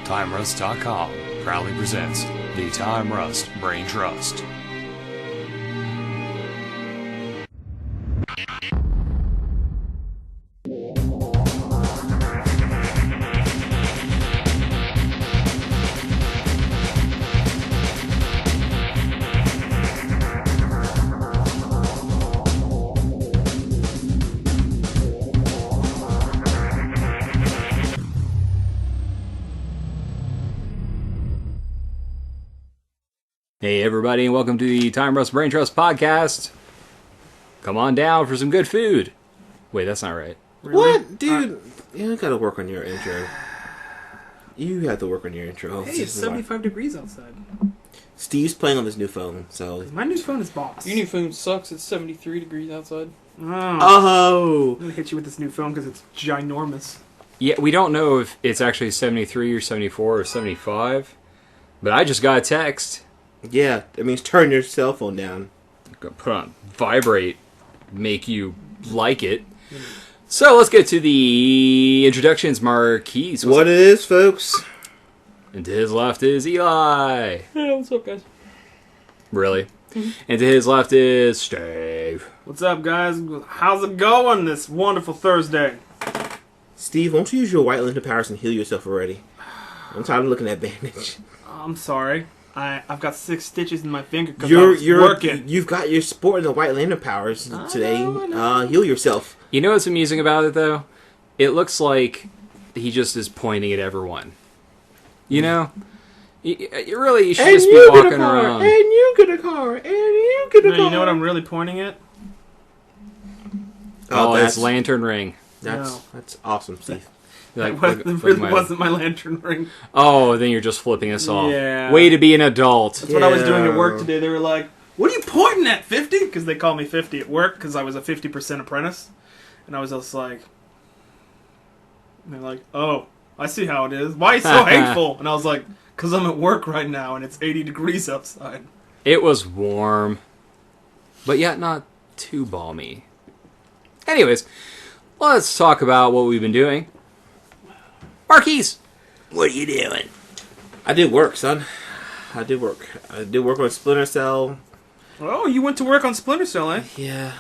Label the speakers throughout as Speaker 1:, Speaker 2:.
Speaker 1: TimeRust.com proudly presents the Time Rust Brain Trust. Hey everybody, and welcome to the Time Rust Brain Trust podcast. Come on down for some good food. Wait, that's not right.
Speaker 2: Really? What? Dude, you gotta work on your intro. You have to work on your intro.
Speaker 3: Hey, it's 75 degrees outside.
Speaker 2: Steve's playing on this new phone, so...
Speaker 3: My new phone is boss.
Speaker 4: Your new phone sucks. It's 73 degrees outside.
Speaker 2: Oh!
Speaker 3: I'm gonna hit you with this new phone because it's ginormous.
Speaker 1: Yeah, we don't know if it's actually 73 or 74 or 75, but I just got a text.
Speaker 2: Yeah, that means turn your cell phone down.
Speaker 1: Put on vibrate, make you like it. So let's get to the introductions. Marqees.
Speaker 2: What it is, folks?
Speaker 1: And to his left is Eli.
Speaker 4: Yeah, what's up, guys?
Speaker 1: Really? And to his left is Steve.
Speaker 3: What's up, guys? How's it going this wonderful Thursday?
Speaker 2: Steve, won't you use your white lantern powers and heal yourself already? I'm tired of looking at bandage.
Speaker 3: I'm sorry. I've got 6 stitches in my finger because I was working.
Speaker 2: You've got your sport and the white lantern powers today.
Speaker 3: I know.
Speaker 2: Heal yourself.
Speaker 1: You know what's amusing about it, though? It looks like he just is pointing at everyone. You know? You should just be walking around.
Speaker 2: And you get a car. And you get a car.
Speaker 3: You know what I'm really pointing at?
Speaker 1: Oh, his lantern ring.
Speaker 2: That's awesome, Steve.
Speaker 3: It really wasn't my lantern ring.
Speaker 1: Oh, then you're just flipping us off.
Speaker 3: Yeah.
Speaker 1: Way to be an adult.
Speaker 3: That's what I was doing at work today. They were like, "What are you pointing at, 50?" Because they call me 50 at work because I was a 50% apprentice. And I was just like... And they're like, "Oh, I see how it is. Why are you so hateful?" And I was like, "Because I'm at work right now and it's 80 degrees outside."
Speaker 1: It was warm. But yet not too balmy. Anyways, let's talk about what we've been doing. Marqees, what are you doing?
Speaker 2: I did work, son. I did work on Splinter Cell.
Speaker 3: Oh, you went to work on Splinter Cell, eh?
Speaker 2: Yeah,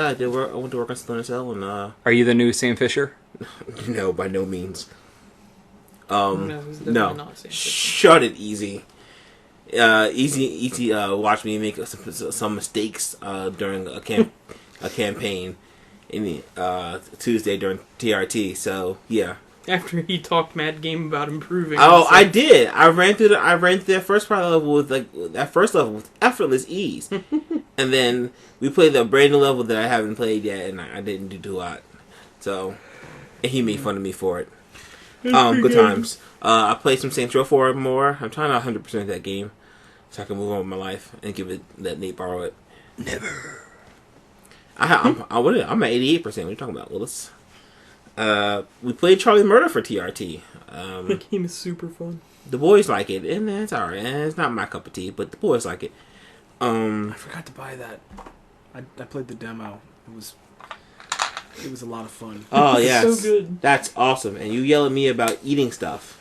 Speaker 2: I did work. I went to work on Splinter Cell, and
Speaker 1: Are you the new Sam Fisher?
Speaker 2: no, by no means.
Speaker 4: No. Not Sam Fisher.
Speaker 2: Shut it, Easy. Easy. Watched me make some mistakes during a campaign in Tuesday during TRT. So yeah.
Speaker 4: After he talked mad game about improving.
Speaker 2: Oh, I did. I ran through that first part level with effortless ease, and then we played the brand new level that I haven't played yet, and I didn't do too hot. So, and he made fun of me for it. Good times. I played some Saints Row 4 more. I'm trying to 100% that game, so I can move on with my life and let Nate borrow it.
Speaker 1: Never.
Speaker 2: I'm at 88%. What are you talking about, Willis? We played Charlie Murder for TRT.
Speaker 4: That game is super fun.
Speaker 2: The boys like it, and it's alright. It's not my cup of tea, but the boys like it.
Speaker 3: I forgot to buy that. I played the demo. It was a lot of fun.
Speaker 2: Oh yeah,
Speaker 4: so good.
Speaker 2: That's awesome. And you yell at me about eating stuff.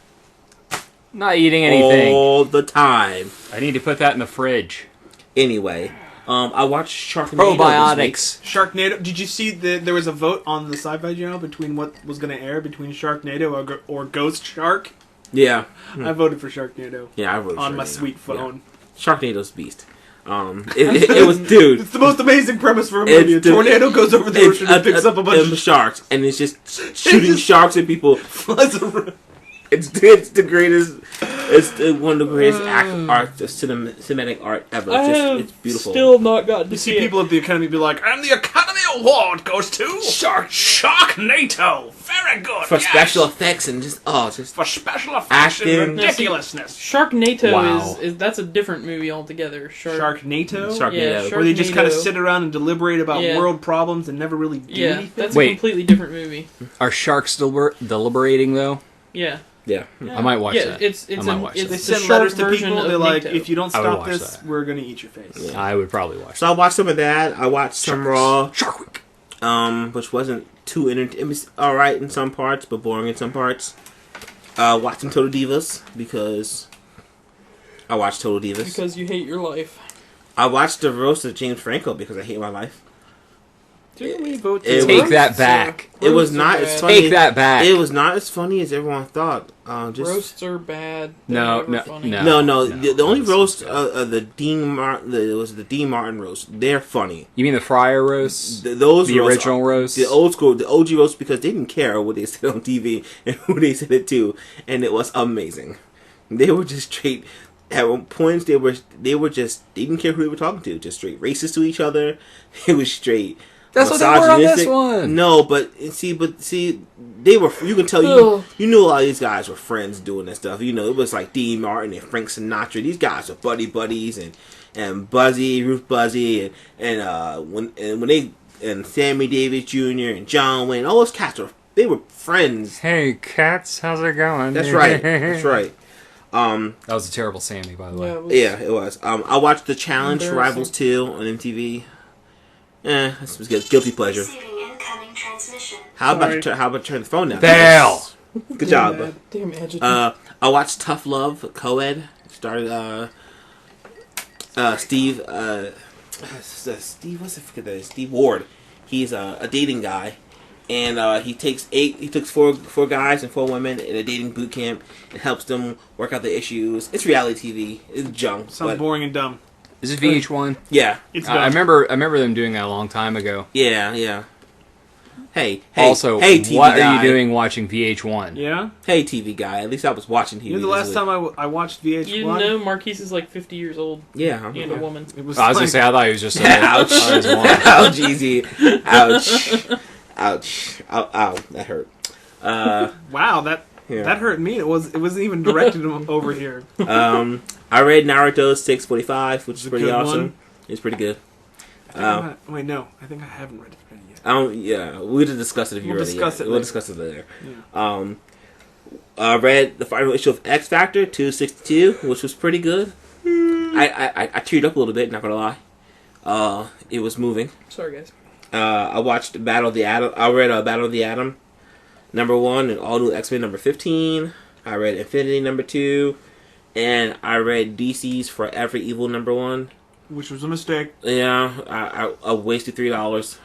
Speaker 1: Not eating anything.
Speaker 2: All the time.
Speaker 1: I need to put that in the fridge.
Speaker 2: Anyway, I watched Sharknado.
Speaker 1: Probiotics.
Speaker 3: Sharknado. Did you see there was a vote on the Sci-Fi Channel between what was going to air between Sharknado or Ghost Shark?
Speaker 2: Yeah.
Speaker 3: I voted for Sharknado.
Speaker 2: Yeah, I voted
Speaker 3: on
Speaker 2: for
Speaker 3: my
Speaker 2: Sharknado.
Speaker 3: sweet phone.
Speaker 2: Yeah. Sharknado's beast. It was, dude.
Speaker 3: It's the most amazing premise for a movie. A tornado goes over the ocean and picks up a bunch of
Speaker 2: sharks, and it's just shooting sharks at people. It's the greatest. It's one of the greatest cinematic art ever. It's beautiful.
Speaker 4: Still not gotten to
Speaker 3: You see people at the Academy be like, "And the Academy Award goes to Sharknado." Very good.
Speaker 2: For special effects and
Speaker 3: for special effects and ridiculousness.
Speaker 4: Sharknado is that's a different movie altogether.
Speaker 3: Sharknado?
Speaker 4: Yeah,
Speaker 3: where they just kind of sit around and deliberate about world problems and never really do anything?
Speaker 4: That's a completely different movie.
Speaker 1: Are sharks deliberating though?
Speaker 4: Yeah.
Speaker 2: Yeah.
Speaker 1: I might watch that.
Speaker 4: It's
Speaker 3: they send letters to people. They're like, if you don't stop this, we're going to eat your face.
Speaker 1: Yeah. I would probably watch that.
Speaker 2: So I watched some of that. I watched some Raw.
Speaker 1: Shark Week.
Speaker 2: Which wasn't too entertaining. It was alright in some parts, but boring in some parts. Watch some Total Divas because I watched Total Divas.
Speaker 4: Because you hate your life.
Speaker 2: I watched the roast of James Franco because I hate my life.
Speaker 3: Didn't we vote
Speaker 1: Take that back.
Speaker 2: It was not as funny.
Speaker 1: Take that back.
Speaker 2: It was not as funny as everyone thought.
Speaker 4: Roasts are bad.
Speaker 1: No.
Speaker 2: The only roast of the Dean Martin, was the Dean Martin roast. They're funny.
Speaker 1: You mean the Fryer roast?
Speaker 2: The
Speaker 1: original roast?
Speaker 2: The old school, the OG roast, because they didn't care what they said on TV and who they said it to, and it was amazing. They were just straight. At points, they didn't care who they were talking to. Just straight racist to each other. It was straight.
Speaker 1: That's what they were on this one.
Speaker 2: No, but see, they were. You can tell you knew a lot of these guys were friends doing that stuff. You know, it was like Dean Martin and Frank Sinatra. These guys were buddies, and Buzzy, Ruth Buzzy, and Sammy Davis Jr. and John Wayne. All those cats they were friends.
Speaker 1: Hey, cats, how's it going?
Speaker 2: That's right. That's right.
Speaker 1: That was a terrible Sammy, by the way.
Speaker 2: Yeah, it was. I watched The Challenge Rivals 2 on MTV. This was good. Guilty pleasure. How about turn the phone down?
Speaker 1: Fail.
Speaker 2: Good job.
Speaker 4: Damn adjective.
Speaker 2: I watched Tough Love, co-ed. Started Steve. Steve Ward. He's a dating guy, and he takes four guys and 4 women in a dating boot camp and helps them work out the issues. It's reality TV. It's junk.
Speaker 3: Sounds boring and dumb.
Speaker 1: Is it VH1?
Speaker 2: Yeah,
Speaker 3: It's
Speaker 1: I remember them doing that a long time ago.
Speaker 2: yeah. Hey.
Speaker 1: Also,
Speaker 2: hey, TV
Speaker 1: what
Speaker 2: guy.
Speaker 1: are you doing watching VH1?
Speaker 3: Yeah?
Speaker 2: Hey, TV guy. At least I was watching TV.
Speaker 3: You know the last time I watched VH1?
Speaker 4: You know Marqees is like 50 years old.
Speaker 2: Yeah.
Speaker 4: And a woman.
Speaker 3: It was
Speaker 1: I was
Speaker 3: like,
Speaker 1: gonna say I thought he was just
Speaker 2: Ouch. Ouch, easy. Ouch. Ow. That hurt.
Speaker 3: wow, that hurt me. It wasn't even directed over here.
Speaker 2: I read Naruto 645, which is pretty awesome.
Speaker 3: One.
Speaker 2: It's pretty good.
Speaker 3: I think I haven't read it yet.
Speaker 2: Yeah, we'll discuss it if you
Speaker 3: We'll
Speaker 2: read
Speaker 3: discuss
Speaker 2: it.
Speaker 3: it
Speaker 2: We'll
Speaker 3: later.
Speaker 2: discuss it later.
Speaker 3: Yeah.
Speaker 2: I read the final issue of X Factor 262, which was pretty good. I teared up a little bit, not gonna lie. It was moving.
Speaker 4: Sorry, guys.
Speaker 2: I watched Battle of the Atom. I read Battle of the Atom #1 and All New X-Men #15. I read Infinity #2, and I read DC's Forever Evil #1.
Speaker 3: Which was a mistake.
Speaker 2: Yeah, I wasted $3.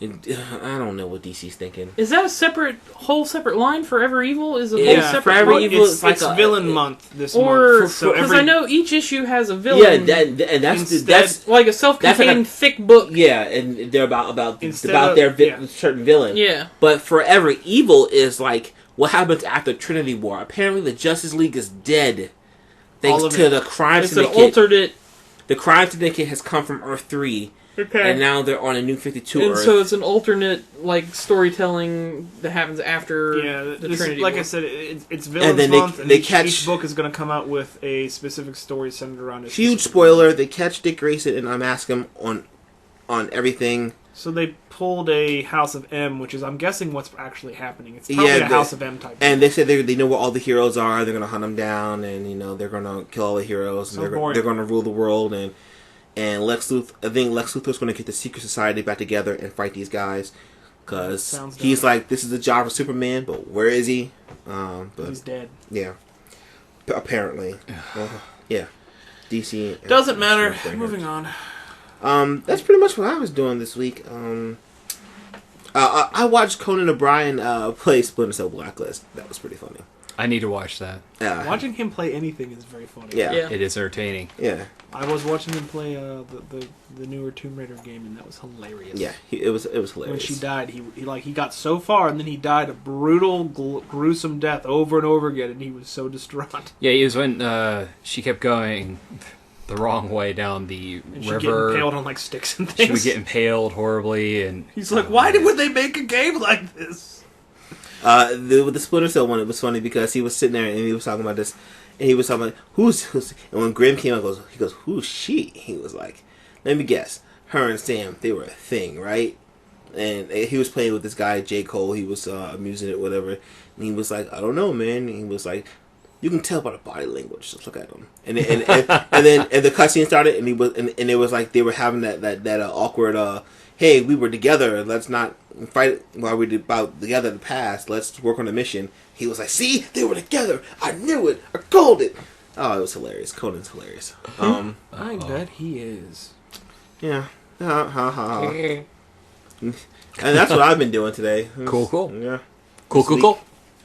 Speaker 2: I don't know what DC's thinking.
Speaker 4: Is that a whole separate line? Forever Evil is a whole
Speaker 2: Yeah,
Speaker 4: separate
Speaker 2: Forever
Speaker 4: line?
Speaker 2: Evil
Speaker 3: It's,
Speaker 2: is like
Speaker 3: it's
Speaker 2: a-
Speaker 3: villain month this
Speaker 4: Or
Speaker 3: month. So
Speaker 4: because
Speaker 3: every
Speaker 4: I know each issue has a villain.
Speaker 2: Yeah, that's
Speaker 3: Instead-
Speaker 4: like a self-contained
Speaker 2: that's like
Speaker 4: thick book.
Speaker 2: yeah, and they're about
Speaker 3: Instead of-
Speaker 2: their
Speaker 3: yeah.
Speaker 2: certain villain.
Speaker 4: Yeah.
Speaker 2: But Forever Evil is like what happens after Trinity War. Apparently, the Justice League is dead thanks
Speaker 3: All of
Speaker 2: to
Speaker 3: it.
Speaker 2: the crime
Speaker 4: It's an
Speaker 2: syndicate.
Speaker 4: alternate.
Speaker 2: The crime syndicate has come from Earth 3,
Speaker 4: Okay.
Speaker 2: and now they're on a new 52
Speaker 4: And
Speaker 2: Earth.
Speaker 4: so it's an alternate like storytelling that happens after
Speaker 3: Yeah,
Speaker 4: the
Speaker 3: this,
Speaker 4: Trinity
Speaker 3: like
Speaker 4: War.
Speaker 3: I said, it's villains
Speaker 2: And then
Speaker 3: month,
Speaker 2: they
Speaker 3: and
Speaker 2: catch-
Speaker 3: each book is going to come out with a specific story centered around it.
Speaker 2: Huge spoiler: they catch Dick Grayson and unmask him on everything.
Speaker 3: So they pulled a House of M, which is, I'm guessing, what's actually happening. It's probably a House of M type.
Speaker 2: And they said they know where all the heroes are. They're gonna hunt them down, and they're gonna kill all the heroes. And
Speaker 3: boring.
Speaker 2: they're gonna rule the world. And Lex Luthor, I think Lex Luthor's gonna get the Secret Society back together and fight these guys because
Speaker 3: Sounds
Speaker 2: he's
Speaker 3: dumb.
Speaker 2: like, this is the job of Superman, but where is he? But
Speaker 3: He's dead.
Speaker 2: yeah, apparently, yeah. DC
Speaker 3: Doesn't matter.
Speaker 2: They're
Speaker 3: Moving on.
Speaker 2: That's pretty much what I was doing this week. I watched Conan O'Brien play Splinter Cell Blacklist. That was pretty funny.
Speaker 1: I need to watch that.
Speaker 3: Watching him play anything is very funny.
Speaker 2: Yeah.
Speaker 1: It is entertaining.
Speaker 2: Yeah.
Speaker 3: I was watching him play the newer Tomb Raider game, and that was hilarious.
Speaker 2: Yeah. It was hilarious.
Speaker 3: When she died, he got so far, and then he died a brutal, gruesome death over and over again, and he was so distraught.
Speaker 1: Yeah, it was when she kept going the wrong way down the
Speaker 3: And she'd get
Speaker 1: river.
Speaker 3: impaled on like sticks and
Speaker 1: She
Speaker 3: things.
Speaker 1: would get impaled horribly, and
Speaker 3: He's like, why would they make a game like this?
Speaker 2: With the Splinter Cell one, it was funny because he was sitting there and he was talking about this, and he was talking about who's and when Grim came out, he goes, who's she? He was like, let me guess, her and Sam, they were a thing, right? And he was playing with this guy J. Cole. He was amusing it, whatever, and he was like, I don't know, man. And he was like, You can tell by the body language. Just look at him. And then the cutscene started, and it was like they were having that awkward. Hey, we were together. Let's not fight while we did about together in the past. Let's work on the mission. He was like, "See, they were together. I knew it. I called it." Oh, it was hilarious. Conan's hilarious.
Speaker 3: I bet he is.
Speaker 2: Yeah. And that's what I've been doing today.
Speaker 1: Cool.
Speaker 2: Yeah.
Speaker 1: Cool.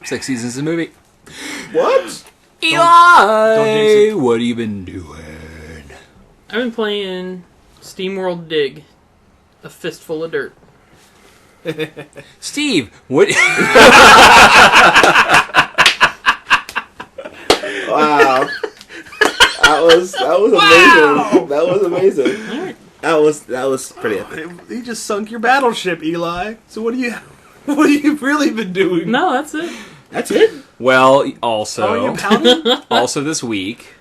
Speaker 1: 6 seasons of the movie.
Speaker 2: What?
Speaker 1: Eli, what have you been doing?
Speaker 4: I've been playing SteamWorld Dig, a fistful of dirt.
Speaker 1: Steve, what?
Speaker 2: Wow. That was amazing. That was amazing. That was pretty epic.
Speaker 3: He just sunk your battleship, Eli. So what have you really been doing?
Speaker 4: No, that's it.
Speaker 2: That's it?
Speaker 1: Well,
Speaker 3: Oh, you
Speaker 1: also,
Speaker 3: pounding?
Speaker 1: also this week,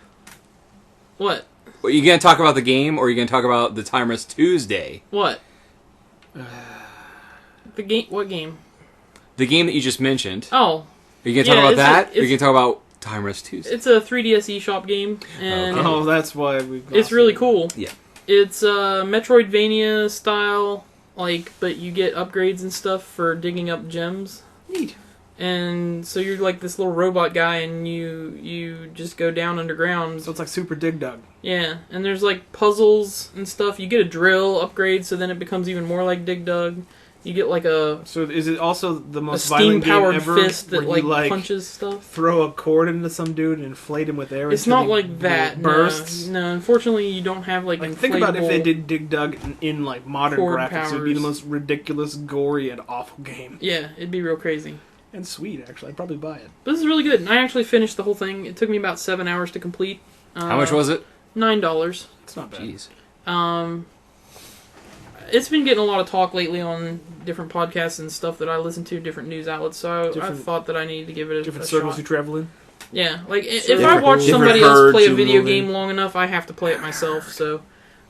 Speaker 4: What?
Speaker 1: are you going to talk about the game, or are you going to talk about the Timeless Tuesday?
Speaker 4: What? The game? What game?
Speaker 1: The game that you just mentioned.
Speaker 4: Oh,
Speaker 1: Are you going to talk about
Speaker 4: it's
Speaker 1: that,
Speaker 4: like-
Speaker 1: or are you going to talk about Timeless Tuesday?
Speaker 4: it's a 3DS eShop game, and
Speaker 3: Oh, that's why we.
Speaker 4: it's really cool.
Speaker 1: Yeah.
Speaker 4: It's Metroidvania style, but you get upgrades and stuff for digging up gems.
Speaker 3: Neat.
Speaker 4: And so you're like this little robot guy, and you just go down underground.
Speaker 3: So it's like Super Dig Dug.
Speaker 4: Yeah, and there's like puzzles and stuff. You get a drill upgrade, so then it becomes even more like Dig Dug. You get like a
Speaker 3: So is it also the most
Speaker 4: steam
Speaker 3: violent game
Speaker 4: powered
Speaker 3: ever?
Speaker 4: fist that
Speaker 3: where you,
Speaker 4: punches stuff.
Speaker 3: throw a cord into some dude and inflate him with air?
Speaker 4: It's
Speaker 3: until
Speaker 4: not
Speaker 3: he
Speaker 4: like that.
Speaker 3: bursts.
Speaker 4: No, unfortunately, you don't have like
Speaker 3: Think about if they
Speaker 4: inflatable-
Speaker 3: did Dig Dug in like modern
Speaker 4: cord
Speaker 3: graphics. It would be the
Speaker 4: powers.
Speaker 3: most ridiculous, gory, and awful game.
Speaker 4: Yeah, it'd be real crazy.
Speaker 3: And sweet, actually. I'd probably buy it.
Speaker 4: But this is really good. And I actually finished the whole thing. It took me about 7 hours to complete.
Speaker 1: How much was it?
Speaker 4: $9.
Speaker 3: It's not bad.
Speaker 1: Jeez.
Speaker 4: It's been getting a lot of talk lately on different podcasts and stuff that I listen to, different news outlets. So I
Speaker 3: Different-
Speaker 4: thought that I needed to give it a
Speaker 3: Different
Speaker 4: a
Speaker 3: circles
Speaker 4: shot.
Speaker 3: you travel in.
Speaker 4: Yeah, like if
Speaker 3: Different-
Speaker 4: I watch
Speaker 2: different
Speaker 4: somebody else
Speaker 2: herds
Speaker 4: play a
Speaker 2: you
Speaker 4: video
Speaker 2: move in.
Speaker 4: game long enough, I have to play it myself. So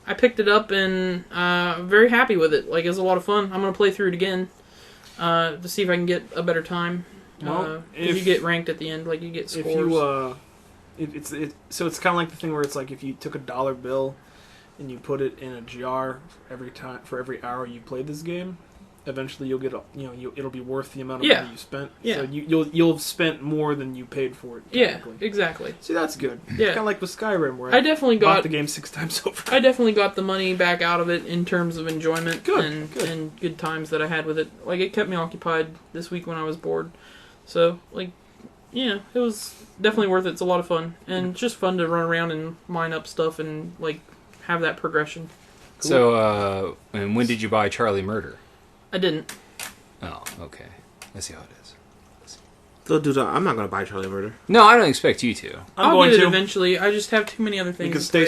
Speaker 4: I picked it up and I'm very happy with it. Like, it was a lot of fun. I'm gonna play through it again to see if I can get a better time.
Speaker 3: Well,
Speaker 4: if you get ranked at the end, like you get scores.
Speaker 3: If you so it's kind of like the thing where it's like if you took a dollar bill and you put it in a jar for every hour you play this game, eventually you'll get it'll be worth the amount of money you spent.
Speaker 4: Yeah.
Speaker 3: So you'll have spent more than you paid for it.
Speaker 4: Yeah,
Speaker 3: technically.
Speaker 4: exactly.
Speaker 3: See, that's good.
Speaker 4: Yeah.
Speaker 3: Kind of like with Skyrim, where
Speaker 4: I definitely
Speaker 3: bought
Speaker 4: got
Speaker 3: the game 6 times over.
Speaker 4: I definitely got the money back out of it in terms of enjoyment
Speaker 3: Good,
Speaker 4: and
Speaker 3: good.
Speaker 4: and good times that I had with it. Like, it kept me occupied this week when I was bored. So, like, yeah, it was definitely worth it. It's a lot of fun. And it's just fun to run around and mine up stuff and, like, have that progression.
Speaker 1: So, and when did you buy Charlie Murder?
Speaker 4: I didn't.
Speaker 1: Oh, okay. I see how it is.
Speaker 2: So, dude, I'm not gonna buy Charlie Murder.
Speaker 1: No, I don't expect you to.
Speaker 3: I'm
Speaker 4: I'll
Speaker 3: going
Speaker 4: get it
Speaker 3: to
Speaker 4: eventually. I just have too many other things
Speaker 3: because
Speaker 4: to play.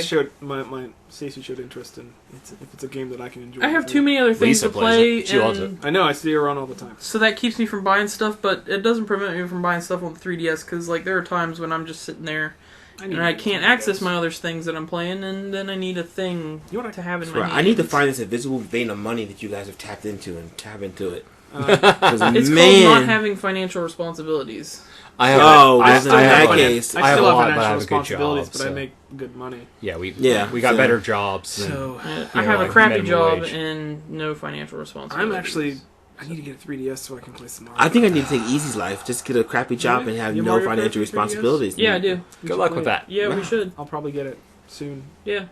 Speaker 3: Stacey showed interest in if it's a game that I can enjoy.
Speaker 4: I have too many other things
Speaker 1: Lisa
Speaker 4: to play.
Speaker 1: plays it. She loves
Speaker 4: and
Speaker 3: I know, I see her on all the time.
Speaker 4: So that keeps me from buying stuff, but it doesn't prevent me from buying stuff on the 3DS, because, like, there are times when I'm just sitting there and I can't access my other things that I'm playing, and then I need a thing to have in my hand.
Speaker 2: I need to find this invisible vein of money that you guys have tapped into and tap into it.
Speaker 4: It's called not having financial responsibilities.
Speaker 1: I have.
Speaker 2: Oh,
Speaker 1: I,
Speaker 2: well, in
Speaker 1: I have
Speaker 2: that
Speaker 1: one.
Speaker 2: case,
Speaker 1: I have a
Speaker 3: still have
Speaker 1: lot, but I
Speaker 3: financial
Speaker 1: have a good
Speaker 3: responsibilities,
Speaker 1: job.
Speaker 3: but I
Speaker 1: So.
Speaker 3: make good money.
Speaker 1: Yeah, we
Speaker 2: Yeah,
Speaker 1: got
Speaker 2: so-
Speaker 1: better jobs.
Speaker 3: So
Speaker 4: I have a
Speaker 1: like
Speaker 4: crappy
Speaker 1: minimum
Speaker 4: job
Speaker 1: wage.
Speaker 4: and no financial responsibilities.
Speaker 3: I need to get a 3DS so I can play some Mario.
Speaker 2: I think I need to take Easy's life. Just get a crappy job and have
Speaker 3: You
Speaker 2: no
Speaker 3: Mario Kart
Speaker 2: financial
Speaker 3: 3DS?
Speaker 2: responsibilities.
Speaker 4: Yeah, I do.
Speaker 1: Good luck with that.
Speaker 4: Yeah, we should.
Speaker 3: I'll probably get it soon.
Speaker 4: Yeah,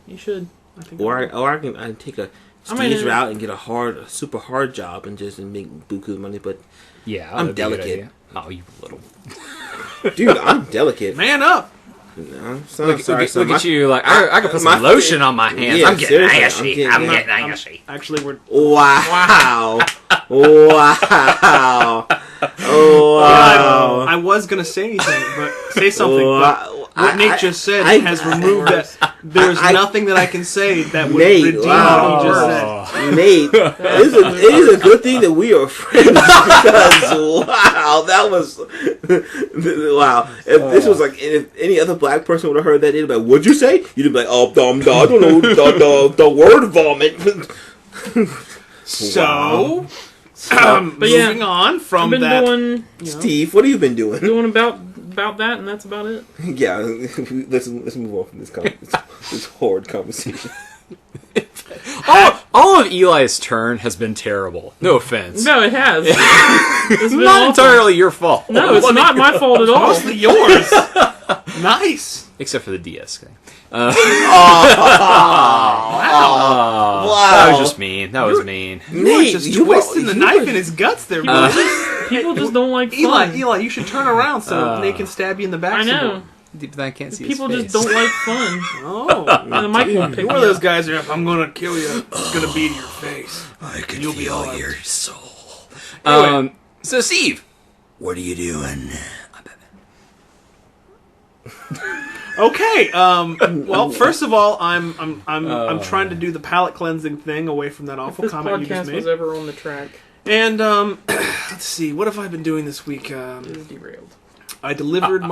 Speaker 4: you should.
Speaker 3: I think.
Speaker 2: Or I can take a
Speaker 4: I might
Speaker 2: stage
Speaker 4: end-
Speaker 2: route and get a super hard job and just make buku money. But
Speaker 1: Yeah,
Speaker 2: I'm
Speaker 1: that'd be a good
Speaker 2: delicate.
Speaker 1: idea. Oh, you little.
Speaker 2: dude, I'm delicate.
Speaker 3: Man up!
Speaker 2: No, so,
Speaker 1: Look,
Speaker 2: sorry,
Speaker 1: look,
Speaker 2: so
Speaker 1: look
Speaker 2: my-
Speaker 1: at you, like, I can put
Speaker 2: my-
Speaker 1: some lotion on my hands.
Speaker 2: Yeah,
Speaker 1: I'm getting
Speaker 2: seriously,
Speaker 1: ashy.
Speaker 2: I'm
Speaker 1: I'm
Speaker 2: getting-
Speaker 1: getting ashy.
Speaker 3: Actually, we're.
Speaker 2: Wow! Wow! Wow!
Speaker 3: I was gonna say anything, but say something. But
Speaker 2: Wow.
Speaker 3: what Nate just said has removed that. There's nothing that I can say that would
Speaker 2: Nate,
Speaker 3: redeem
Speaker 2: wow.
Speaker 3: what he just said.
Speaker 2: Nate, it is a good thing that we are friends because wow, that was wow. If this was like if any other black person would have heard that, they'd be like, "What'd you say?" You'd be like, "Oh, I don't know, the word vomit."
Speaker 3: So,
Speaker 4: But yeah,
Speaker 3: moving on
Speaker 4: I've
Speaker 3: from
Speaker 4: been
Speaker 3: that.
Speaker 4: doing
Speaker 2: Steve, what have you been doing?
Speaker 4: about about that, and that's about it.
Speaker 2: Yeah, let's move on from this horrid conversation.
Speaker 1: All of Eli's turn has been terrible. No offense.
Speaker 4: No, it has.
Speaker 1: It's not entirely your fault.
Speaker 4: No, it's not my fault at all.
Speaker 3: Mostly yours. Nice.
Speaker 1: Except for the DS thing.
Speaker 2: Wow.
Speaker 1: That was just mean. That was mean.
Speaker 3: You were just twisting the knife in his guts there, bro.
Speaker 4: People just don't like fun.
Speaker 3: Eli, you should turn around so they can stab you in the back.
Speaker 4: I
Speaker 3: some
Speaker 4: know.
Speaker 3: more.
Speaker 1: I can't see
Speaker 4: People
Speaker 1: his
Speaker 4: just
Speaker 1: face.
Speaker 4: don't like fun.
Speaker 3: Oh,
Speaker 4: And the mic won't pick
Speaker 3: one
Speaker 4: me
Speaker 3: of those
Speaker 4: up.
Speaker 3: guys are. If I'm gonna kill you, it's gonna be to your face.
Speaker 5: I can
Speaker 3: You'll be
Speaker 5: feel
Speaker 3: all right.
Speaker 5: your soul.
Speaker 3: Anyway.
Speaker 1: So Steve,
Speaker 5: What are you doing?
Speaker 3: Okay. Well, first of all, I'm trying to do the palate cleansing thing away from that
Speaker 4: If
Speaker 3: awful
Speaker 4: this
Speaker 3: comment you just
Speaker 4: podcast was
Speaker 3: made.
Speaker 4: ever on the track,
Speaker 3: And let's see, what have I been doing this week?
Speaker 4: it is derailed.
Speaker 3: I delivered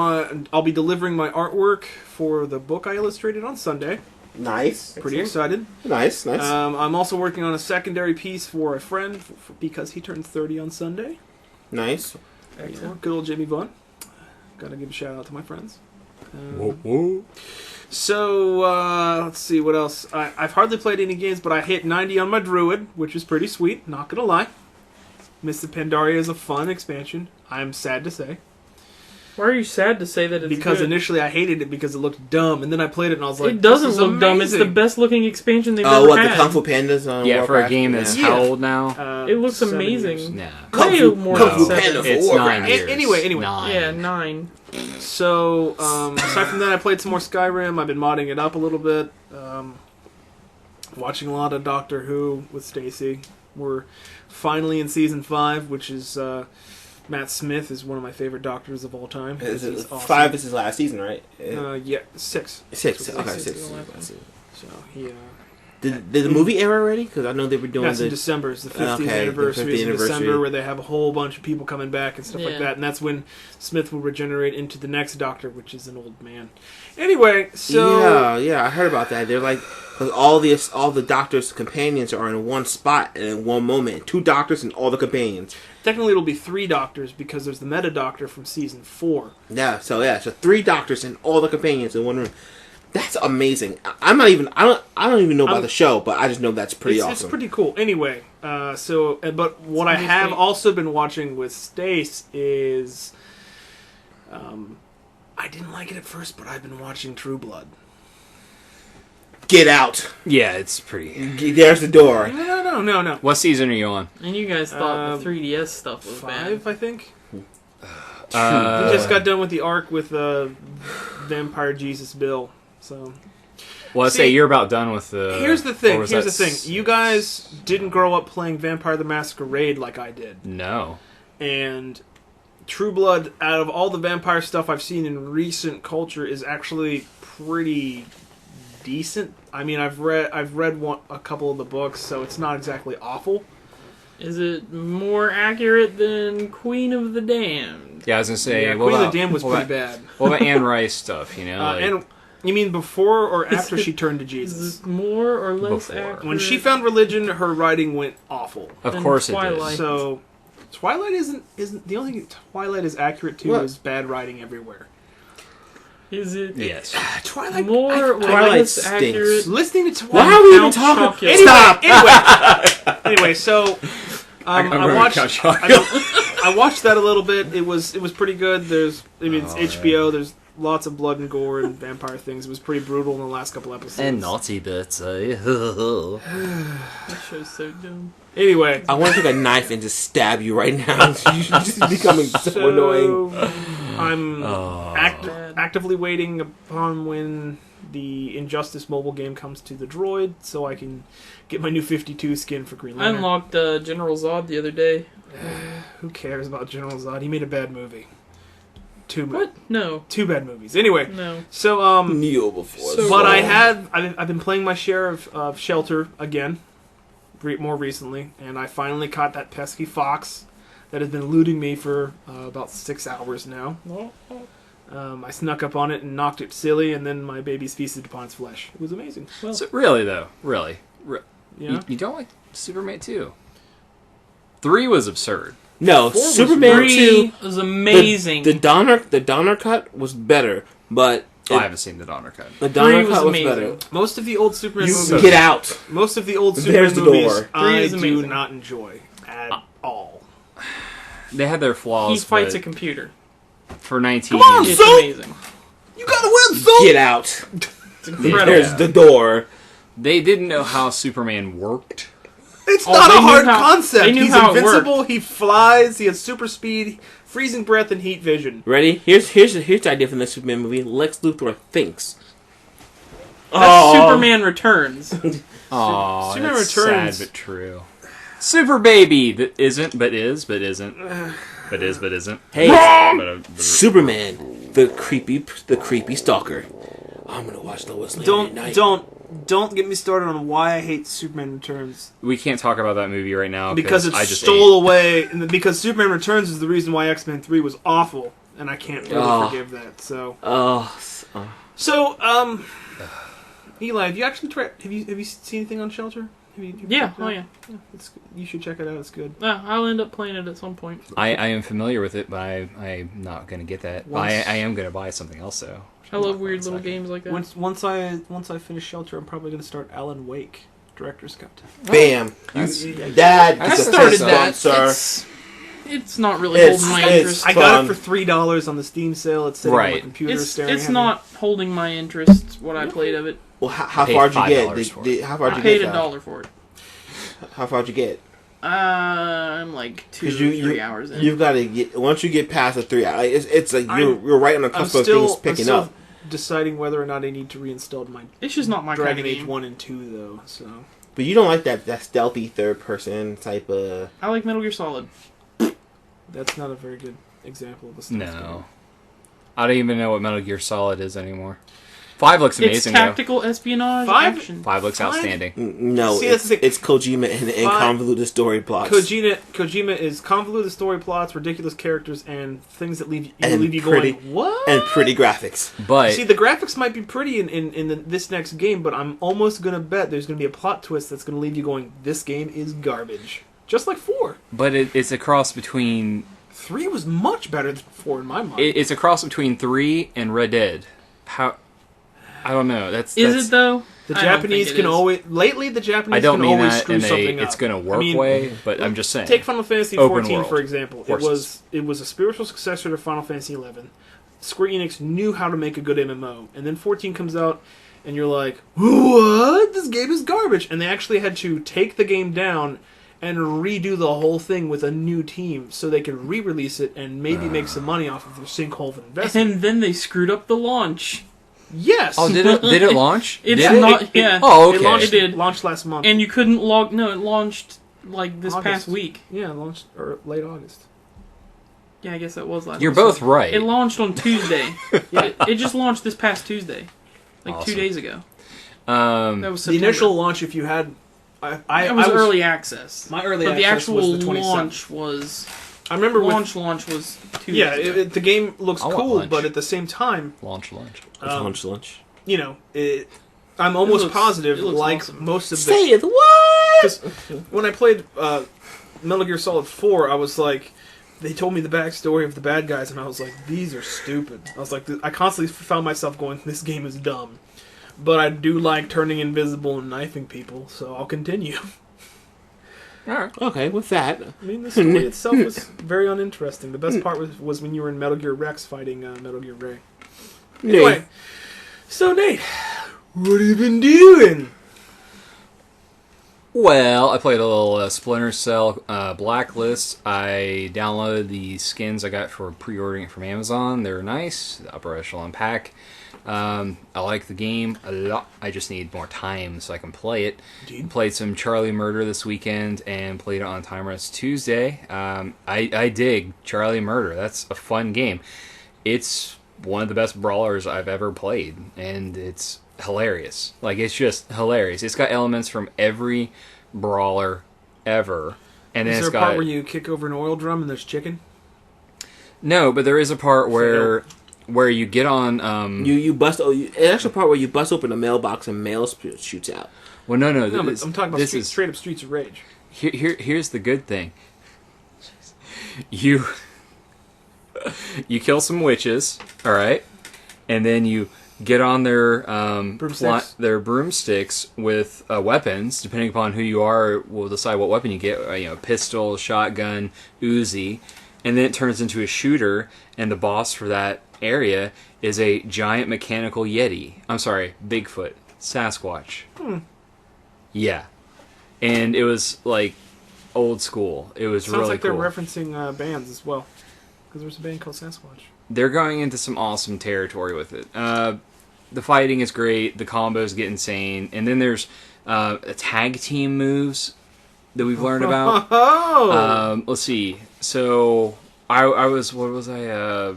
Speaker 3: I'll be delivering my artwork for the book I illustrated on Sunday.
Speaker 2: Nice.
Speaker 3: Pretty excited.
Speaker 2: Nice.
Speaker 3: I'm also working on a secondary piece for a friend because he turns 30 on Sunday.
Speaker 2: Nice.
Speaker 3: Excellent. Good old Jimmy Vaughn. Gotta give a shout out to my friends. So, let's see, what else? I've hardly played any games, but I hit 90 on my Druid, which is pretty sweet, not gonna lie. Mists of Pandaria is a fun expansion, I'm sad to say.
Speaker 4: Why are you sad to say that it's
Speaker 3: Because
Speaker 4: good?
Speaker 3: initially I hated it because it looked dumb, and then I played it and I was like,
Speaker 4: It doesn't
Speaker 3: this is
Speaker 4: look dumb. It's the
Speaker 3: amazing.
Speaker 4: best looking expansion they've
Speaker 2: Oh,
Speaker 4: ever
Speaker 2: what,
Speaker 4: had.
Speaker 2: the Kung Fu Pandas on
Speaker 1: yeah, for a
Speaker 2: Warcraft?
Speaker 1: game that's
Speaker 3: Yeah.
Speaker 1: how old now?
Speaker 4: It looks
Speaker 3: 7
Speaker 4: amazing.
Speaker 3: years.
Speaker 1: Nah.
Speaker 2: Kung
Speaker 4: Way
Speaker 2: Fu,
Speaker 4: more
Speaker 2: Kung
Speaker 4: than
Speaker 2: Fu
Speaker 4: 7.
Speaker 2: Panda for
Speaker 1: It's
Speaker 2: Warcraft.
Speaker 1: 9 years.
Speaker 3: Anyway.
Speaker 1: 9.
Speaker 4: Yeah, 9.
Speaker 3: So, aside from that, I played some more Skyrim. I've been modding it up a little bit. Watching a lot of Doctor Who with Stacy. We're finally in season 5, which is Matt Smith is one of my favorite doctors of all time.
Speaker 2: Is it
Speaker 3: He's awesome.
Speaker 2: 5 is his last season, right?
Speaker 3: Yeah, 6.
Speaker 2: 6. Okay,
Speaker 4: Six
Speaker 2: 6.
Speaker 4: is the last one.
Speaker 3: So he.
Speaker 2: Did the movie air already? Because I know they were doing
Speaker 3: That's in
Speaker 2: the.
Speaker 3: December. It's the 50th
Speaker 2: Okay, the
Speaker 3: anniversary.
Speaker 2: 50th
Speaker 3: It's in December
Speaker 2: anniversary.
Speaker 3: where they have a whole bunch of people coming back and stuff like
Speaker 4: Yeah.
Speaker 3: that. And that's when Smith will regenerate into the next Doctor, which is an old man. Anyway, so
Speaker 2: Yeah, I heard about that. They're like, because all the Doctor's companions are in one spot and in one moment. 2 Doctors and all the companions.
Speaker 3: technically it'll be 3 Doctors because there's the Meta Doctor from season 4.
Speaker 2: So 3 Doctors and all the companions in one room. That's amazing. I don't even know about the show, but I just know that's pretty awesome.
Speaker 3: It's pretty cool. Anyway, but what I have also been watching with Stace is, I didn't like it at first, but I've been watching True Blood.
Speaker 2: Get out.
Speaker 1: Yeah, it's pretty.
Speaker 2: There's the door.
Speaker 3: No.
Speaker 1: What season are you on?
Speaker 4: And you guys thought the 3DS stuff was
Speaker 3: 5,
Speaker 4: bad.
Speaker 3: I think. We just got done with the arc with Vampire Jesus Bill. So
Speaker 1: Well, let's say you're about done with the...
Speaker 3: here's the thing.
Speaker 1: or was
Speaker 3: Here's
Speaker 1: that
Speaker 3: the thing. You guys didn't grow up playing Vampire the Masquerade like I did,
Speaker 1: No.
Speaker 3: and True Blood, out of all the vampire stuff I've seen in recent culture, is actually pretty decent. I mean, I've read a couple of the books, so it's not exactly awful.
Speaker 4: Is it more accurate than Queen of the Damned?
Speaker 1: Yeah, I was going to say...
Speaker 3: Yeah,
Speaker 1: what
Speaker 3: Queen
Speaker 1: about,
Speaker 3: of the Dam was
Speaker 1: what
Speaker 3: pretty
Speaker 1: about-
Speaker 3: bad.
Speaker 1: What about Anne Rice stuff, you know?
Speaker 3: And you mean before or after
Speaker 4: it-
Speaker 3: she turned to
Speaker 4: Is
Speaker 3: Jesus?
Speaker 4: it more or less
Speaker 1: Before.
Speaker 4: accurate?
Speaker 3: When she found religion, her writing went awful.
Speaker 1: of
Speaker 4: than
Speaker 1: course it
Speaker 4: Twilight.
Speaker 1: did.
Speaker 3: So Twilight isn't the only thing Twilight is accurate to
Speaker 2: What?
Speaker 3: is bad writing everywhere.
Speaker 4: Is it
Speaker 1: Yes.
Speaker 3: Twilight
Speaker 4: more or
Speaker 2: Twilight
Speaker 4: less
Speaker 2: stinks.
Speaker 4: accurate?
Speaker 3: Listening to
Speaker 2: Why
Speaker 3: Twilight.
Speaker 2: are we even
Speaker 4: Count
Speaker 2: talking?
Speaker 4: Chocula.
Speaker 2: Stop!
Speaker 3: Anyway, so
Speaker 1: I'm
Speaker 3: I
Speaker 1: going
Speaker 3: watched.
Speaker 1: to count chocolate.
Speaker 3: I watched that a little bit. It was pretty good. It's HBO. There's lots of blood and gore and vampire things. It was pretty brutal in the last couple episodes.
Speaker 1: And naughty bits.
Speaker 4: That show's so dumb.
Speaker 3: Anyway,
Speaker 2: I want to take a knife and just stab you right now. You're just becoming so annoying.
Speaker 3: I'm
Speaker 4: Bad.
Speaker 3: actively waiting upon when the Injustice mobile game comes to the Droid, so I can get my new 52 skin for Green
Speaker 4: I
Speaker 3: Lantern.
Speaker 4: unlocked General Zod the other day.
Speaker 3: Who cares about General Zod? He made a bad movie. Two
Speaker 4: What? No.
Speaker 3: bad movies. Anyway,
Speaker 4: No.
Speaker 3: so
Speaker 2: Neo before.
Speaker 4: So-
Speaker 3: but
Speaker 2: Saul.
Speaker 3: I've been playing my share of Shelter again, more recently, and I finally caught that pesky fox that has been eluding me for about 6 hours now. I snuck up on it and knocked it silly, and then my baby's feasted upon its flesh. It was amazing. Well,
Speaker 1: So, really, though. Really.
Speaker 3: yeah.
Speaker 1: You don't like Superman 2? 3 was absurd.
Speaker 2: No,
Speaker 3: 4 was
Speaker 2: Superman
Speaker 3: great.
Speaker 2: 2
Speaker 4: was amazing.
Speaker 2: The Donner cut was better, but
Speaker 1: I haven't seen the Donner cut.
Speaker 2: the Donner
Speaker 4: 3 was
Speaker 2: cut was
Speaker 4: amazing.
Speaker 2: better.
Speaker 3: Most of the old Superman
Speaker 2: You
Speaker 3: movies.
Speaker 2: get out.
Speaker 3: Most of the old
Speaker 2: There's
Speaker 3: Superman
Speaker 2: the
Speaker 3: movies
Speaker 2: door.
Speaker 4: 3
Speaker 3: I
Speaker 4: is
Speaker 3: do
Speaker 4: amazing.
Speaker 3: not enjoy at all.
Speaker 1: They had their flaws.
Speaker 4: He fights
Speaker 1: but
Speaker 4: a computer.
Speaker 1: for 19.
Speaker 3: Come on,
Speaker 4: It's
Speaker 3: So-
Speaker 4: amazing.
Speaker 3: You gotta win, so
Speaker 2: Get out.
Speaker 4: It's incredible.
Speaker 2: There's the door.
Speaker 1: They didn't know how Superman worked.
Speaker 3: It's
Speaker 4: Oh,
Speaker 3: not
Speaker 4: they
Speaker 3: a
Speaker 4: knew
Speaker 3: hard
Speaker 4: how-
Speaker 3: concept.
Speaker 4: they knew
Speaker 3: He's
Speaker 4: how it
Speaker 3: invincible. He flies. He has super speed, freezing breath, and heat vision.
Speaker 2: Ready? Here's the idea from the Superman movie. Lex Luthor thinks.
Speaker 4: That's Superman Returns.
Speaker 1: Aw,
Speaker 3: Superman
Speaker 1: that's
Speaker 3: Returns-
Speaker 1: sad but true. Super baby that isn't, but is, but isn't, but is, but isn't.
Speaker 2: Hey,
Speaker 1: But,
Speaker 2: Superman, the creepy stalker. I'm gonna watch Lois Lane at night.
Speaker 3: Don't get me started on why I hate Superman Returns.
Speaker 1: we can't talk about that movie right now
Speaker 3: Because
Speaker 1: I
Speaker 3: it
Speaker 1: just
Speaker 3: stole away. Because Superman Returns is the reason why X-Men 3 was awful, and I can't really
Speaker 2: Oh.
Speaker 3: forgive that. So,
Speaker 2: Oh,
Speaker 3: Eli, have you actually tried? Have you seen anything on Shelter? Have you
Speaker 4: Yeah,
Speaker 3: checked it
Speaker 4: oh
Speaker 3: out?
Speaker 4: yeah.
Speaker 3: You should check it out. It's good.
Speaker 4: Yeah, I'll end up playing it at some point.
Speaker 1: I am familiar with it, but I'm not going to get that.
Speaker 3: Once-
Speaker 1: I am going to buy something else though.
Speaker 4: I love weird little
Speaker 1: Second.
Speaker 4: games like that.
Speaker 3: Once I finish Shelter, I'm probably going to start Alan Wake, Director's Cut.
Speaker 2: bam!
Speaker 1: That's-
Speaker 2: Dad,
Speaker 1: I
Speaker 2: gets a
Speaker 1: started
Speaker 2: fist
Speaker 1: that.
Speaker 2: bump, sir.
Speaker 4: It's not really
Speaker 2: It's-
Speaker 4: holding my
Speaker 2: it's-
Speaker 4: interest.
Speaker 3: I got
Speaker 2: fun.
Speaker 3: it for $3 on the Steam sale. It's sitting on my
Speaker 1: Right.
Speaker 3: computer
Speaker 4: It's
Speaker 3: staring at me.
Speaker 4: not holding my interest. What I played of it,
Speaker 2: Well, how
Speaker 1: paid
Speaker 2: far did you
Speaker 1: $5
Speaker 2: get?
Speaker 1: for
Speaker 2: How far
Speaker 4: I
Speaker 2: did
Speaker 4: paid
Speaker 2: you get?
Speaker 4: $1 for it.
Speaker 2: How far did you get?
Speaker 4: I'm like 2 or
Speaker 2: 'Cause
Speaker 4: 3 hours in.
Speaker 2: You've got to get once you get past the 3 hours. It's like you're right on the
Speaker 3: I'm
Speaker 2: cusp of
Speaker 3: still,
Speaker 2: things
Speaker 3: I'm
Speaker 2: picking
Speaker 3: still
Speaker 2: up.
Speaker 3: deciding whether or not I need to reinstall my
Speaker 4: It's just not my kind
Speaker 3: Dragon
Speaker 4: of
Speaker 3: Age
Speaker 4: game.
Speaker 3: 1 and 2, though. So
Speaker 2: But you don't like that stealthy third person type of.
Speaker 4: I like Metal Gear Solid.
Speaker 3: that's not a very good example of a stealth game.
Speaker 1: No, I don't even know what Metal Gear Solid is anymore. 5 looks
Speaker 4: It's
Speaker 1: amazing though.
Speaker 4: tactical espionage
Speaker 3: 5?
Speaker 4: action.
Speaker 1: 5 looks
Speaker 3: Five?
Speaker 1: outstanding.
Speaker 2: No,
Speaker 3: See, that's the thing.
Speaker 2: it's Kojima and
Speaker 3: Fine.
Speaker 2: convoluted story plots.
Speaker 3: Kojima is convoluted story plots, ridiculous characters, and things that leave you
Speaker 2: pretty-
Speaker 3: going, what?
Speaker 2: and pretty graphics.
Speaker 1: But
Speaker 3: See, the graphics might be pretty in this next game, but I'm almost going to bet there's going to be a plot twist that's going to leave you going, this game is garbage. Just like 4.
Speaker 1: it's a cross between
Speaker 3: 3 was much better than 4 in my mind.
Speaker 1: it's a cross between 3 and Red Dead. How I don't know. That's
Speaker 4: Is it though?
Speaker 3: The
Speaker 4: I don't
Speaker 3: Japanese
Speaker 4: think it
Speaker 3: can
Speaker 4: is.
Speaker 3: always... Lately, the Japanese
Speaker 1: I don't
Speaker 3: can
Speaker 1: mean
Speaker 3: always
Speaker 1: that
Speaker 3: screw
Speaker 1: in
Speaker 3: something
Speaker 1: it's
Speaker 3: up.
Speaker 1: going to work
Speaker 3: I mean,
Speaker 1: way, but I'm just saying.
Speaker 3: Take Final Fantasy
Speaker 1: Open
Speaker 3: 14,
Speaker 1: world.
Speaker 3: for example.
Speaker 1: Horses.
Speaker 3: It was a spiritual successor to Final Fantasy 11. Square Enix knew how to make a good MMO. And then 14 comes out, and you're like, what? This game is garbage. And they actually had to take the game down and redo the whole thing with a new team so they could re-release it and maybe make some money off of their sinkhole of investment.
Speaker 4: And then they screwed up the launch.
Speaker 3: Yes!
Speaker 1: Oh, did it launch?
Speaker 4: It's
Speaker 1: Did it?
Speaker 4: not. Yeah.
Speaker 1: Oh,
Speaker 3: It
Speaker 1: okay.
Speaker 3: launched,
Speaker 4: It did.
Speaker 3: launched last month.
Speaker 4: And you couldn't log. No, it launched like this
Speaker 3: August.
Speaker 4: past week.
Speaker 3: Yeah, it launched late August.
Speaker 4: Yeah, I guess that was last.
Speaker 1: You're
Speaker 4: week.
Speaker 1: both right.
Speaker 4: It launched on Tuesday. it just launched this past Tuesday, like
Speaker 1: Awesome.
Speaker 4: 2 days ago.
Speaker 1: Um,
Speaker 4: That was
Speaker 3: The
Speaker 4: September.
Speaker 3: initial launch, if you had...
Speaker 4: It was early access.
Speaker 3: My early
Speaker 4: But the
Speaker 3: access
Speaker 4: actual
Speaker 3: was the 27th.
Speaker 4: launch was
Speaker 3: I remember
Speaker 4: launch was 2
Speaker 3: Yeah,
Speaker 4: days ago.
Speaker 3: the game looks
Speaker 1: I want
Speaker 3: cool,
Speaker 1: lunch.
Speaker 3: but at the same time,
Speaker 1: launch.
Speaker 2: Lunch.
Speaker 3: you know, I'm almost
Speaker 4: looks-
Speaker 3: positive,
Speaker 4: it looks
Speaker 3: like
Speaker 4: awesome.
Speaker 3: most of the...
Speaker 2: Say the what?
Speaker 3: 'cause when I played Metal Gear Solid 4, I was like... They told me the backstory of the bad guys, and I was like, these are stupid. I was like, I constantly found myself going, this game is dumb. But I do like turning invisible and knifing people, so I'll continue.
Speaker 2: Okay, with that,
Speaker 3: I mean, the story itself was very uninteresting. The best part was when you were in Metal Gear Rex fighting Metal Gear Ray. Anyway, so Nate, what have you been doing?
Speaker 1: Well, I played a little Splinter Cell Blacklist. I downloaded the skins I got for pre-ordering it from Amazon. They're nice. The Upper Echelon pack. I like the game a lot. I just need more time so I can play it.
Speaker 3: Indeed.
Speaker 1: Played some Charlie Murder this weekend and played it on Time Rest Tuesday. I dig Charlie Murder. That's a fun game. It's one of the best brawlers I've ever played, and it's hilarious. Like, it's just hilarious. It's got elements from every brawler ever. And then
Speaker 3: Is there
Speaker 1: it's
Speaker 3: a part
Speaker 1: got
Speaker 3: where you kick over an oil drum and there's chicken?
Speaker 1: no, but there is a part where you get on
Speaker 2: you bust. An extra part where you bust open a mailbox and mail shoots out.
Speaker 1: well, no,
Speaker 3: No, but I'm talking about
Speaker 1: this is
Speaker 3: straight up Streets of Rage.
Speaker 1: here's the good thing. you kill some witches, all right, and then you get on their their broomsticks with weapons. Depending upon who you are, will decide what weapon you get. Pistol, shotgun, Uzi, and then it turns into a shooter. And the boss for that area is a giant mechanical Yeti. I'm sorry, Bigfoot, Sasquatch. Yeah, and it was like old school. It was
Speaker 3: Sounds
Speaker 1: really
Speaker 3: like
Speaker 1: cool.
Speaker 3: they're referencing bands as well. Because there's a band called Sasquatch.
Speaker 1: They're going into some awesome territory with it. The fighting is great. The combos get insane. And then there's tag team moves that we've learned about.
Speaker 3: Oh!
Speaker 1: Let's see. So I was. What was I?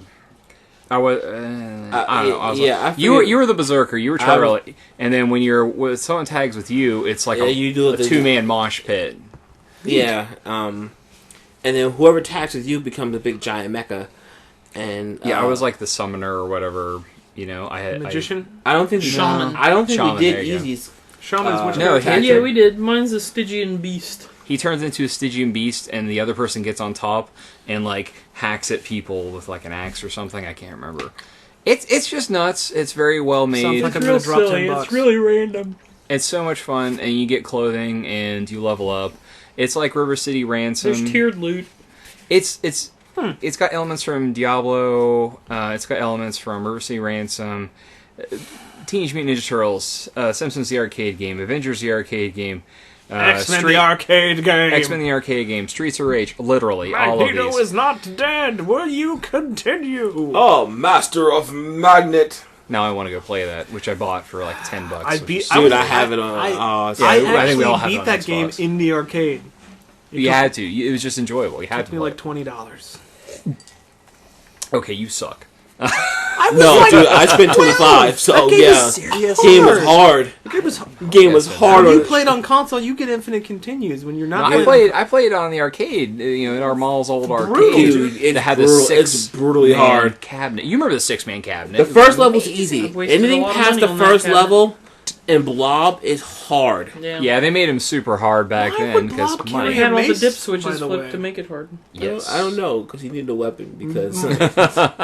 Speaker 1: I was. I don't know. I was you were the berserker. You were Charlie. And then when someone tags with you, it's like
Speaker 2: you do
Speaker 1: a 2-man mosh pit.
Speaker 2: Yeah. And then whoever tags with you becomes a big giant mecha. And
Speaker 1: I was like the summoner or whatever. I had
Speaker 3: Magician?
Speaker 2: I don't think
Speaker 4: Shaman.
Speaker 2: I don't think
Speaker 1: Shaman,
Speaker 2: we
Speaker 1: there
Speaker 2: did
Speaker 1: you go.
Speaker 2: easies.
Speaker 3: Shaman's which
Speaker 1: no,
Speaker 3: character?
Speaker 1: he-
Speaker 4: Yeah, we did. Mine's a Stygian beast.
Speaker 1: He turns into a Stygian beast, and the other person gets on top and like hacks at people with like an axe or something. I can't remember. It's just nuts. It's very well made.
Speaker 3: Sounds like I'm
Speaker 4: Real
Speaker 3: gonna drop
Speaker 4: silly.
Speaker 3: $10.
Speaker 4: It's really random.
Speaker 1: It's so much fun, and you get clothing and you level up. It's like River City Ransom.
Speaker 4: There's tiered loot.
Speaker 1: It's got elements from Diablo. It's got elements from River City Ransom, Teenage Mutant Ninja Turtles, Simpsons the arcade game, Avengers the arcade game,
Speaker 3: X-Men the arcade game.
Speaker 1: X-Men the arcade game, Streets of Rage, literally all of
Speaker 3: Magneto
Speaker 1: these.
Speaker 3: is not dead. Will you continue?
Speaker 2: Oh, Master of Magnet.
Speaker 1: Now I want to go play that, which I bought for like $10.
Speaker 3: I beat.
Speaker 2: Dude, I have it on.
Speaker 3: I
Speaker 1: Yeah,
Speaker 3: actually
Speaker 1: I think we all have it
Speaker 3: beat
Speaker 1: on
Speaker 3: that
Speaker 1: Xbox.
Speaker 3: game in the arcade.
Speaker 1: You had to. It was just enjoyable. You had
Speaker 3: Took
Speaker 1: to
Speaker 3: me
Speaker 1: play
Speaker 3: like $20.
Speaker 1: Okay, you suck.
Speaker 2: No, dude, I spent 25. So
Speaker 3: that game
Speaker 2: yeah,
Speaker 3: is serious.
Speaker 2: game was hard.
Speaker 3: The game was.
Speaker 2: Game was hard.
Speaker 3: When
Speaker 2: on
Speaker 3: you played on console, you get infinite continues. When you're not,
Speaker 1: No, I played it on the arcade. In our mall's old
Speaker 3: brutal,
Speaker 1: arcade.
Speaker 2: dude. It's
Speaker 1: that had the
Speaker 2: brutal.
Speaker 1: 6
Speaker 2: It's brutally
Speaker 1: man
Speaker 2: hard.
Speaker 1: cabinet. You remember the 6-man cabinet?
Speaker 2: The first level's easy.
Speaker 4: I've wasted
Speaker 2: Anything
Speaker 4: a lot of
Speaker 2: past
Speaker 4: money
Speaker 2: the
Speaker 4: on that
Speaker 2: first
Speaker 4: cabinet.
Speaker 2: level and Blob is hard.
Speaker 4: Yeah.
Speaker 1: Yeah, they made him super hard back
Speaker 3: Why
Speaker 1: then
Speaker 3: would
Speaker 1: because
Speaker 3: Blob
Speaker 4: We
Speaker 3: carry
Speaker 1: money.
Speaker 4: had all the
Speaker 3: Mace,
Speaker 4: dip
Speaker 3: by
Speaker 4: switches
Speaker 3: the
Speaker 4: flipped
Speaker 3: way.
Speaker 4: to make it hard.
Speaker 1: Yes.
Speaker 2: I don't know because he needed a weapon because
Speaker 3: The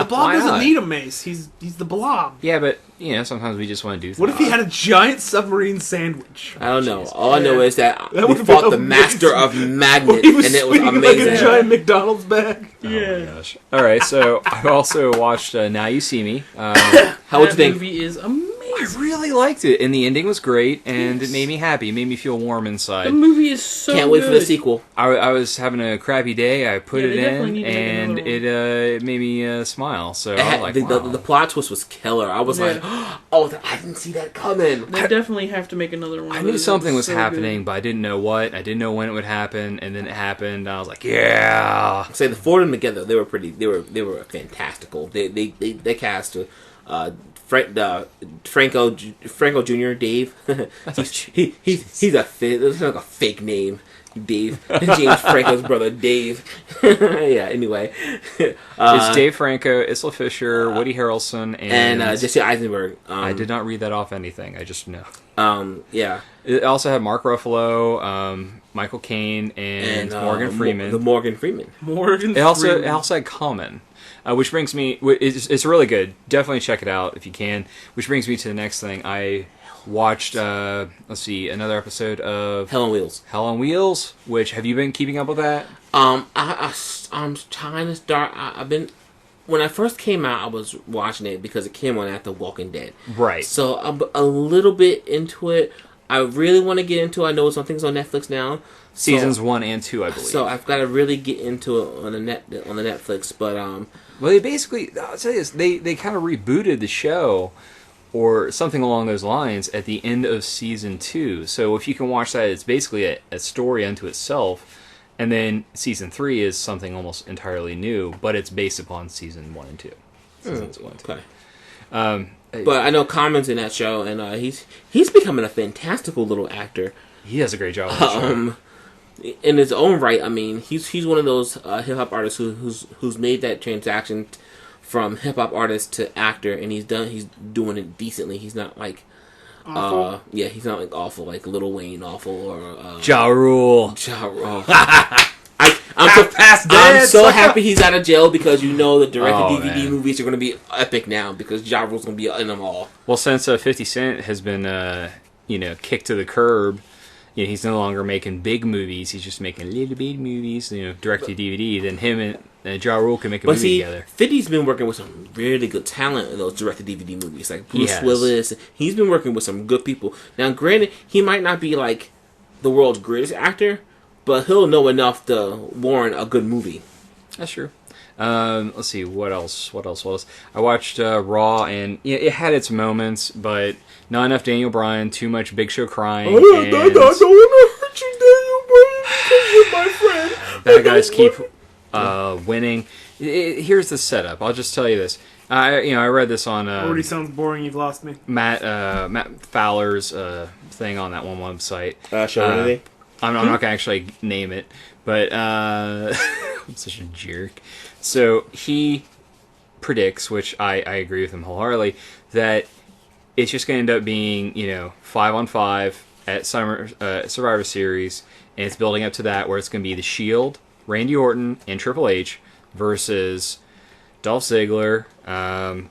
Speaker 3: Blob
Speaker 1: Why
Speaker 3: doesn't
Speaker 1: not?
Speaker 3: need a mace. He's the Blob.
Speaker 1: Yeah, but sometimes we just want to do things.
Speaker 3: What if he had a giant submarine sandwich?
Speaker 2: I don't know. All I know is that
Speaker 3: That
Speaker 2: we
Speaker 3: would've
Speaker 2: fought
Speaker 3: been
Speaker 2: the Master of Magnet
Speaker 3: He was
Speaker 2: and it was
Speaker 3: swinging like a
Speaker 2: amazing.
Speaker 3: giant McDonald's bag.
Speaker 1: Oh my gosh. All right, so I also watched Now You See Me.
Speaker 2: How would you
Speaker 4: That
Speaker 2: think?
Speaker 4: movie is
Speaker 1: I
Speaker 4: amazing.
Speaker 1: really liked it, and the ending was great, and it made me happy. It made me feel warm
Speaker 4: The
Speaker 1: inside.
Speaker 4: movie is so
Speaker 2: Can't wait for
Speaker 4: good.
Speaker 2: the sequel.
Speaker 1: I was having a crappy day. I put
Speaker 4: Yeah,
Speaker 1: it
Speaker 4: they definitely
Speaker 1: in,
Speaker 4: need to make
Speaker 1: and
Speaker 4: another
Speaker 1: it made me smile. So
Speaker 2: It
Speaker 1: I was
Speaker 2: had-
Speaker 1: like,
Speaker 2: the,
Speaker 1: wow.
Speaker 2: the plot twist was killer. I was like, oh, I didn't see that coming.
Speaker 4: They definitely have to make another one.
Speaker 1: I
Speaker 4: of
Speaker 1: knew
Speaker 4: those.
Speaker 1: something was
Speaker 4: So
Speaker 1: happening,
Speaker 4: good.
Speaker 1: but I didn't know what. I didn't know when it would happen, and then it happened. And I was like, yeah.
Speaker 2: Say the four of them together, they were pretty. They were fantastical. They cast Franco Jr. Dave. he's a it's like a fake name. Dave. James Franco's brother, Dave. Yeah, anyway.
Speaker 1: It's Dave Franco, Isla Fisher, Woody Harrelson, and
Speaker 2: Jesse Eisenberg.
Speaker 1: I did not read that off anything. I just know.
Speaker 2: Yeah.
Speaker 1: It also had Mark Ruffalo, Michael Caine, and Morgan Freeman.
Speaker 2: The Morgan Freeman.
Speaker 3: Morgan.
Speaker 1: It also
Speaker 3: Freeman.
Speaker 1: had Common, which brings me. It's really good. Definitely check it out if you can. Which brings me to the next thing. I watched. Let's see, another episode of
Speaker 2: Hell on Wheels.
Speaker 1: Hell on Wheels. Which have you been keeping up with that?
Speaker 2: I'm trying to start. I've been. When I first came out, I was watching it because it came on after Walking Dead.
Speaker 1: Right.
Speaker 2: So I'm a little bit into it. I really want to get into it. I know something's on Netflix now.
Speaker 1: Seasons 1 and 2, I believe.
Speaker 2: So I've got to really get into it on the Netflix. But
Speaker 1: well, they basically. I'll tell you this. They kind of rebooted the show, or something along those lines, at the end of season 2. So if you can watch that, it's basically a story unto itself. And then season 3 is something almost entirely new, but it's based upon season 1 and 2. Seasons 1 and 2.
Speaker 2: okay. But I know Common's in that show, and he's becoming a fantastical little actor.
Speaker 1: He does a great job on the show.
Speaker 2: In his own right. I mean, he's one of those hip hop artists who's made that transaction from hip hop artist to actor, and he's doing it decently. He's not like he's not like awful, like Lil Wayne awful or
Speaker 1: Ja Rule.
Speaker 2: Ja Rule. I'm so happy he's out of jail because you know the direct-to-DVD
Speaker 1: man.
Speaker 2: movies are going to be epic now because Ja Rule's going to be in them all.
Speaker 1: Well, since 50 Cent has been, kicked to the curb, he's no longer making big movies. He's just making little bitty movies, direct to DVD. Then him and Ja Rule can make a movie together.
Speaker 2: 50's been working with some really good talent in those direct-to-DVD movies, like Bruce
Speaker 1: Yes.
Speaker 2: Willis. He's been working with some good people. Now, granted, he might not be like the world's greatest actor, but he'll know enough to warrant a good movie.
Speaker 1: That's true. Let's see, what else was? I watched Raw, and it had its moments, but not enough Daniel Bryan, too much Big Show crying.
Speaker 2: I don't want to hurt you, Daniel Bryan, because you're my friend.
Speaker 1: Bad guys keep winning. Here's the setup. I'll just tell you this. I read this on
Speaker 3: Already sounds boring. You've lost me.
Speaker 1: Matt Fowler's thing on that one website.
Speaker 2: Sure,
Speaker 1: I'm not gonna actually name it, but I'm such a jerk. So he predicts, which I agree with him wholeheartedly, that it's just gonna end up being 5-on-5 at Survivor Series, and it's building up to that where it's gonna be The Shield, Randy Orton, and Triple H versus Dolph Ziggler,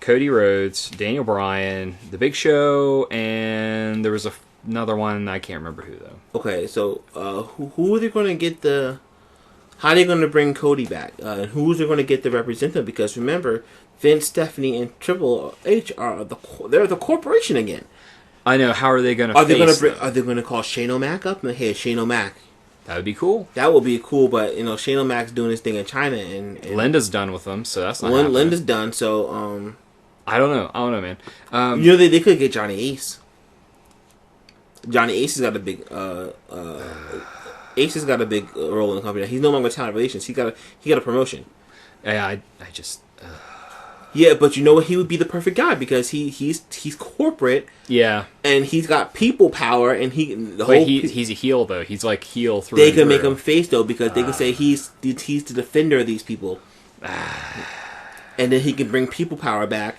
Speaker 1: Cody Rhodes, Daniel Bryan, The Big Show, and there was another one. I can't remember who though.
Speaker 2: Okay, so who are they going to get how are they going to bring Cody back? And who's they going to get to represent them? Because remember, Vince, Stephanie, and Triple H they're the corporation again.
Speaker 1: I know. How are they going to?
Speaker 2: Are they going to call Shane O'Mac up? And hey, Shane O'Mac.
Speaker 1: That would be cool.
Speaker 2: That would be cool, but Shane O'Mac's doing his thing in China, and
Speaker 1: Linda's done with them, so that's not happening.
Speaker 2: Linda's done. So
Speaker 1: I don't know, man.
Speaker 2: they could get Johnny Ace. Johnny Ace has got a big Ace has got a big role in the company. He's no longer talent relations. He got a promotion.
Speaker 1: Yeah, I just.
Speaker 2: Yeah, but you know what? He would be the perfect guy because he's corporate.
Speaker 1: Yeah,
Speaker 2: and he's got people power, and he's
Speaker 1: a heel though. He's like heel through.
Speaker 2: They can make him face though because they can say he's the defender of these people, and then he can bring people power back.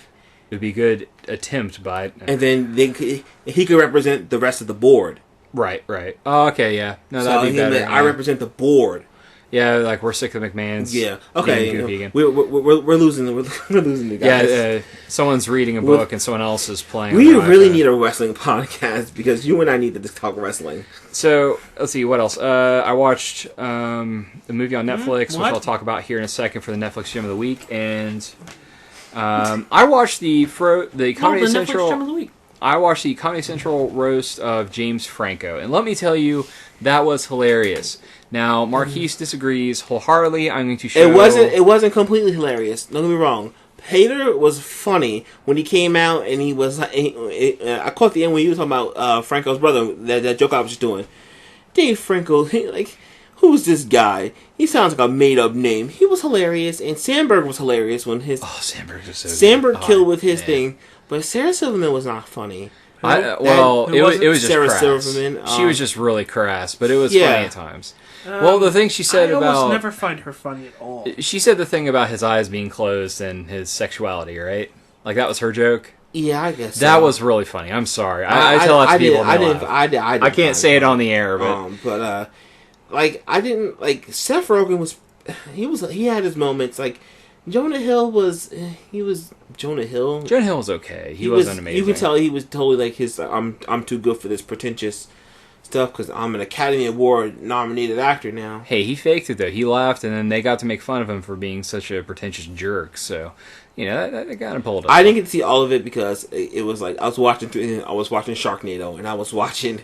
Speaker 1: It would be a good attempt, but
Speaker 2: and then he could represent the rest of the board.
Speaker 1: Right. Oh, okay, yeah. No, that'd be better.
Speaker 2: I represent the board.
Speaker 1: Yeah, like we're sick of McMahon's.
Speaker 2: Yeah. Okay. We're losing. We're losing the guys.
Speaker 1: Yeah. Someone's reading a book and someone else is playing.
Speaker 2: We really need a wrestling podcast because you and I need to just talk wrestling.
Speaker 1: So let's see what else. I watched a movie on Netflix, which I'll talk about here in a second for the Netflix Gem of the Week, and I watched the Comedy Central. Gem of the Week. I watched the Comedy Central roast of James Franco, and let me tell you, that was hilarious. Now, Marqees disagrees wholeheartedly. I'm going to show...
Speaker 2: It wasn't completely hilarious. Don't get me wrong. Hader was funny when he came out, and he was... I caught the end when he was talking about Franco's brother, that joke I was just doing. Dave Franco, who's this guy? He sounds like a made-up name. He was hilarious, and Sandberg was hilarious when his...
Speaker 1: Oh, Sandberg was so
Speaker 2: Sandberg killed with his thing, but Sarah Silverman was not funny.
Speaker 1: It was just
Speaker 2: Sarah
Speaker 1: crass.
Speaker 2: Silverman.
Speaker 1: She was just really crass, but it was funny at times. Well, the thing she said
Speaker 3: I
Speaker 1: about...
Speaker 3: almost never find her funny at all.
Speaker 1: She said the thing about his eyes being closed and his sexuality, right? Like, that was her joke?
Speaker 2: Yeah, I guess
Speaker 1: that was really funny. I'm sorry. I tell that to people. I can't say it on the air, but...
Speaker 2: I didn't... Seth Rogen was... He had his moments. Jonah Hill was... Jonah Hill...
Speaker 1: Jonah Hill was okay. He wasn't amazing.
Speaker 2: You could tell he was totally his... I'm too good for this pretentious... stuff because I'm an Academy Award nominated actor now.
Speaker 1: Hey, he faked it though. He laughed, and then they got to make fun of him for being such a pretentious jerk. So, that kind of pulled up.
Speaker 2: I didn't get to see all of it because it was I was watching Sharknado, and I was watching.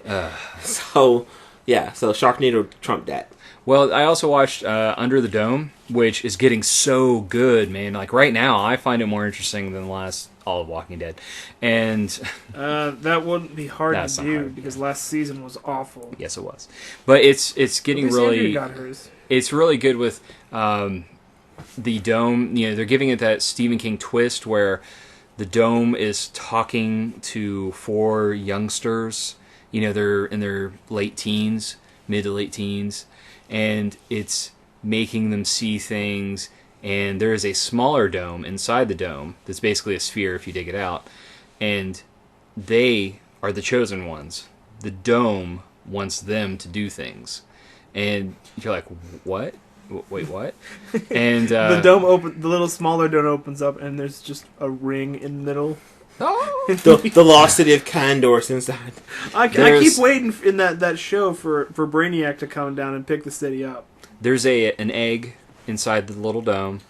Speaker 2: So Sharknado trumped that.
Speaker 1: Well, I also watched Under the Dome, which is getting so good, man. Like right now, I find it more interesting than the last all of Walking Dead, and
Speaker 3: that wouldn't be hard to do because last season was awful.
Speaker 1: Yes, it was, but it's getting really.
Speaker 3: Got hers.
Speaker 1: It's really good with the Dome. They're giving it that Stephen King twist where the Dome is talking to 4 youngsters. They're in their late teens, mid to late teens, and it's making them see things. And there is a smaller dome inside the dome that's basically a sphere if you dig it out. And they are the chosen ones. The dome wants them to do things. And you're like, what? Wait, what? And
Speaker 3: The dome the little smaller dome opens up, and there's just a ring in the middle.
Speaker 1: oh,
Speaker 2: The lost city of Condor's inside.
Speaker 3: I
Speaker 1: There's-
Speaker 3: keep waiting in that show for Brainiac to come down and pick the city up.
Speaker 1: there's an egg inside the little dome,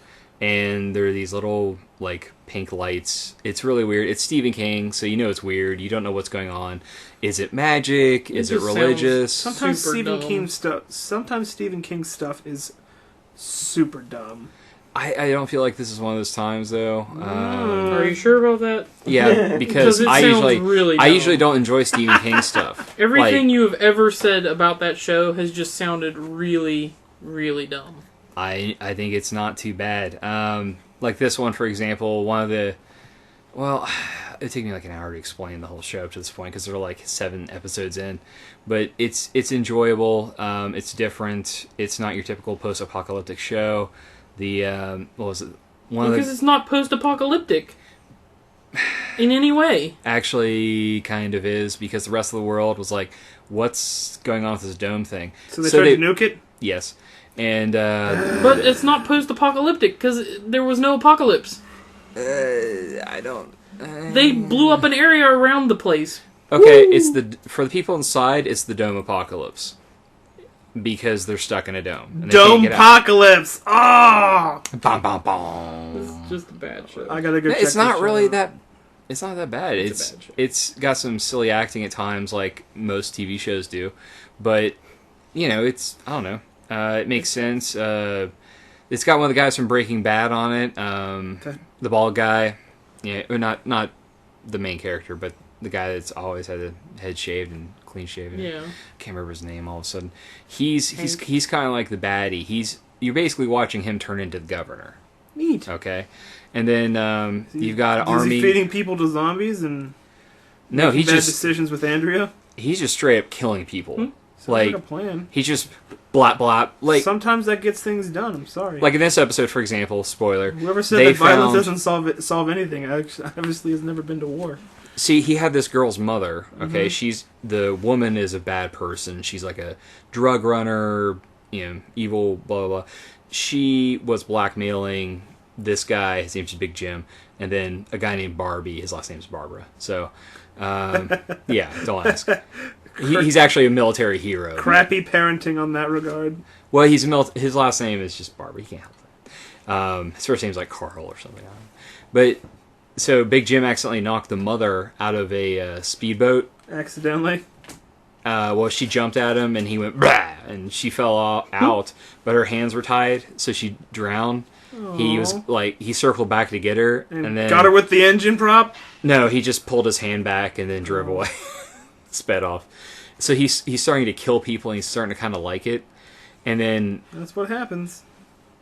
Speaker 1: and there are these little like pink lights. It's really weird. It's Stephen King, so you know it's weird. You don't know what's going on. Is it magic? Is it
Speaker 4: just
Speaker 1: religious?
Speaker 3: Sometimes
Speaker 4: Super
Speaker 3: Stephen
Speaker 4: dumb.
Speaker 3: King stuff. Sometimes Stephen King stuff is super dumb.
Speaker 1: I don't feel like this is one of those times though.
Speaker 4: Are you sure about that?
Speaker 1: Yeah, because
Speaker 4: Because it
Speaker 1: I
Speaker 4: sounds
Speaker 1: usually
Speaker 4: really
Speaker 1: I
Speaker 4: dumb.
Speaker 1: usually don't enjoy Stephen King stuff.
Speaker 4: Everything
Speaker 1: Like,
Speaker 4: you have ever said about that show has just sounded really, really dumb.
Speaker 1: I think it's not too bad. Like this one, for example, one of the it'd take me like an hour to explain the whole show up to this point because they're like 7 episodes in, but it's enjoyable. It's different. It's not your typical post-apocalyptic show. The what was it? One
Speaker 4: Because
Speaker 1: of
Speaker 4: it's not post-apocalyptic in any way.
Speaker 1: actually kind of is because the rest of the world was like, what's going on with this dome thing?
Speaker 3: So they tried to nuke it.
Speaker 1: Yes, and
Speaker 4: But it's not post-apocalyptic because there was no apocalypse.
Speaker 1: I don't.
Speaker 4: They blew up an area around the place.
Speaker 1: Okay, it's for the people inside. It's the dome apocalypse because they're stuck in a dome. And they can't
Speaker 3: Dome
Speaker 1: get out.
Speaker 3: apocalypse. Ah!
Speaker 1: Bom, bom, bom.
Speaker 4: It's just a bad show.
Speaker 3: I gotta go. check
Speaker 1: It's not
Speaker 3: this
Speaker 1: really
Speaker 3: show out.
Speaker 1: that. It's not that bad.
Speaker 4: It's a bad show.
Speaker 1: It's got some silly acting at times, like most TV shows do, but it's I don't know. It makes sense. It's got one of the guys from Breaking Bad on it.
Speaker 3: Okay.
Speaker 1: The bald guy. Yeah, or not the main character, but the guy that's always had the head shaved and clean shaven.
Speaker 4: Yeah.
Speaker 1: Can't remember his name all of a sudden. He's kind of like the baddie. You're basically watching him turn into the governor.
Speaker 3: Neat.
Speaker 1: Okay, and then you've got an
Speaker 3: Is
Speaker 1: army.
Speaker 3: he feeding people to zombies and
Speaker 1: No,
Speaker 3: making
Speaker 1: he's
Speaker 3: bad
Speaker 1: just
Speaker 3: decisions with Andrea?
Speaker 1: he's just straight up killing people.
Speaker 3: Sounds like
Speaker 1: Like
Speaker 3: a plan.
Speaker 1: he's just blap blap. Like
Speaker 3: Sometimes that gets things done. I'm sorry.
Speaker 1: like in this episode, for example, spoiler.
Speaker 3: Whoever said
Speaker 1: they
Speaker 3: that violence
Speaker 1: found-
Speaker 3: doesn't solve anything obviously has never been to war.
Speaker 1: See, he had this girl's mother. Okay,
Speaker 3: Mm-hmm.
Speaker 1: the woman is a bad person. She's like a drug runner, evil, blah blah blah. She was blackmailing this guy. His name's Big Jim, and then a guy named Barbie. His last name's Barbara. So, yeah, don't ask. He's actually a military hero.
Speaker 3: Crappy parenting on that regard.
Speaker 1: Well, his last name is just Barbara. He can't help it. His first name's like Carl or something. But so Big Jim accidentally knocked the mother out of a speedboat.
Speaker 3: Accidentally.
Speaker 1: Well, she jumped at him and he went bah, and she fell out, but her hands were tied, so she drowned. He was like he circled back to get her, and then
Speaker 3: got her with the engine prop.
Speaker 1: no, he just pulled his hand back and then drove away, sped off. So he's starting to kill people and he's starting to kind of like it, and then
Speaker 3: That's what happens.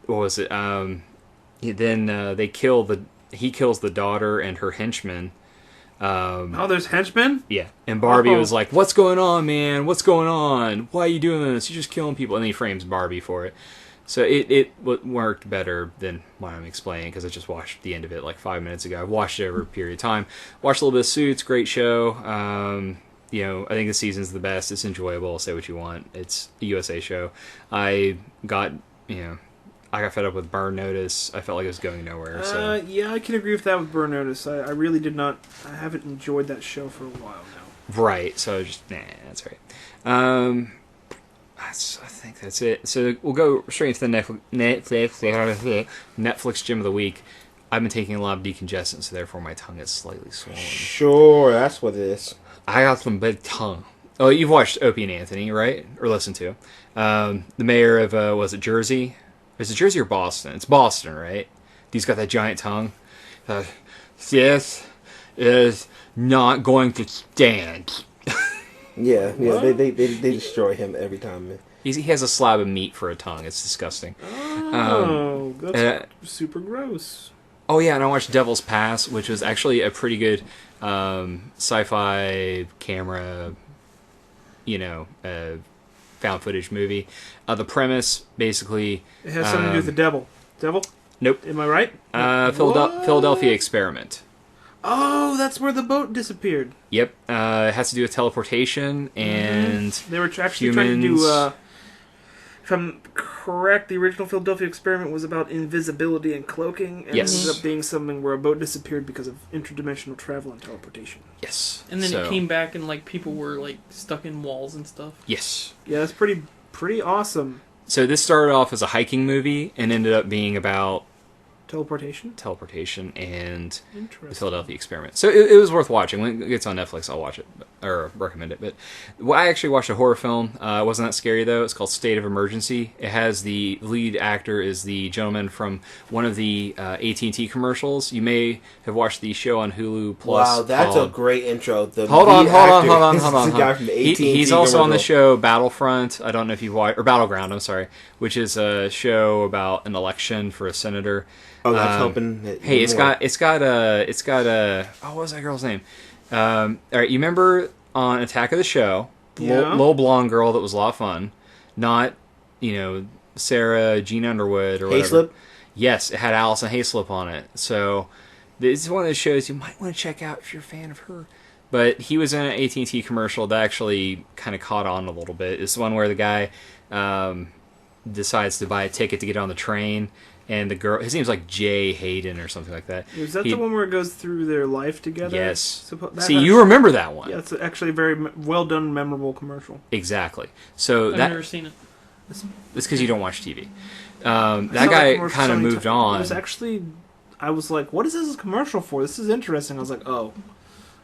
Speaker 1: what was it? Then he kills the daughter and her henchman.
Speaker 3: Oh, there's henchmen?
Speaker 1: Yeah, and Barbie
Speaker 3: Oh.
Speaker 1: was like, "What's going on, man? What's going on? Why are you doing this? You're just killing people." And then he frames Barbie for it. So it worked better than what I'm explaining because I just watched the end of it like 5 minutes ago. I've watched it over a period of time. Watched a little bit of Suits, great show. I think the season's the best. It's enjoyable. Say what you want. It's a USA show. I got fed up with Burn Notice. I felt like it was going nowhere. So
Speaker 3: Yeah, I can agree with that with Burn Notice. I really did not. I haven't enjoyed that show for a while now.
Speaker 1: right. So just that's right. I think that's it. So we'll go straight into the Netflix gym of the week. I've been taking a lot of decongestant, so therefore my tongue is slightly swollen.
Speaker 2: Sure, that's what it is.
Speaker 1: I got some big tongue. Oh, you've watched Opie and Anthony, right? Or listened to. The mayor of, was it Jersey? Is it Jersey or Boston? It's Boston, right? He's got that giant tongue. This is not going to stand.
Speaker 2: Yeah, they destroy him every time. Man.
Speaker 1: He has a slab of meat for a tongue. It's disgusting.
Speaker 3: Oh, that's super gross.
Speaker 1: Oh yeah, and I watched Devil's Pass, which was actually a pretty good sci-fi camera, found footage movie. The premise, basically...
Speaker 3: It has something to do with the devil. Devil?
Speaker 1: Nope.
Speaker 3: Am I right?
Speaker 1: Philadelphia Experiment.
Speaker 3: Oh, that's where the boat disappeared.
Speaker 1: Yep. It has to do with teleportation and
Speaker 3: They were actually trying to do
Speaker 1: humans.
Speaker 3: if I'm correct, the original Philadelphia Experiment was about invisibility and cloaking, and
Speaker 1: Yes.
Speaker 3: it ended up being something where a boat disappeared because of interdimensional travel and teleportation.
Speaker 1: Yes.
Speaker 4: And then
Speaker 1: So-
Speaker 4: it came back and like people were like stuck in walls and stuff.
Speaker 1: Yes.
Speaker 3: Yeah, that's pretty awesome.
Speaker 1: So this started off as a hiking movie and ended up being about
Speaker 3: Teleportation?
Speaker 1: teleportation and the
Speaker 3: Interesting.
Speaker 1: Philadelphia Experiment. So it was worth watching. When it gets on Netflix, I'll watch it or recommend it. But I actually watched a horror film. It wasn't that scary though. It's called State of Emergency. It has the lead actor is the gentleman from one of the AT&T commercials. You may have watched the show on Hulu Plus.
Speaker 2: Wow, that's a
Speaker 1: called-
Speaker 2: great intro. The
Speaker 1: Hold on,
Speaker 2: lead
Speaker 1: hold on,
Speaker 2: actor
Speaker 1: hold on,
Speaker 2: is
Speaker 1: hold on.
Speaker 2: the
Speaker 1: hold
Speaker 2: guy
Speaker 1: on.
Speaker 2: from the AT&T
Speaker 1: He's also on the
Speaker 2: commercial.
Speaker 1: show Battlefront. I don't know if you've watched or Battleground. I'm sorry, which is a show about an election for a senator.
Speaker 2: Oh, that's helping.
Speaker 1: Hey, it's got a oh, what was that girl's name? All right, you remember on Attack of the Show,
Speaker 3: Yeah.
Speaker 1: little blonde girl that was a lot of fun, not Sarah Jean Underwood or whatever.
Speaker 2: Hayslip.
Speaker 1: Yes, it had Allison Hayslip on it. So this is one of those shows you might want to check out if you're a fan of her. But he was in an AT&T commercial that actually kind of caught on a little bit. It's the one where the guy decides to buy a ticket to get on the train, and the girl, his name's like Jay Hayden or something like that.
Speaker 3: Is that
Speaker 1: He-
Speaker 3: the one where it goes through their life together?
Speaker 1: Yes.
Speaker 3: That
Speaker 1: See,
Speaker 3: has-
Speaker 1: you remember that one.
Speaker 3: Yeah, it's actually a very well done, memorable commercial.
Speaker 1: Exactly. So
Speaker 4: I've
Speaker 1: that
Speaker 4: never seen it.
Speaker 1: it's because you don't watch TV.
Speaker 3: I
Speaker 1: That
Speaker 3: saw
Speaker 1: guy
Speaker 3: commercial
Speaker 1: kind
Speaker 3: so
Speaker 1: of
Speaker 3: many
Speaker 1: moved
Speaker 3: times.
Speaker 1: on.
Speaker 3: It was actually, I was like, what is this commercial for? This is interesting. I was like, oh,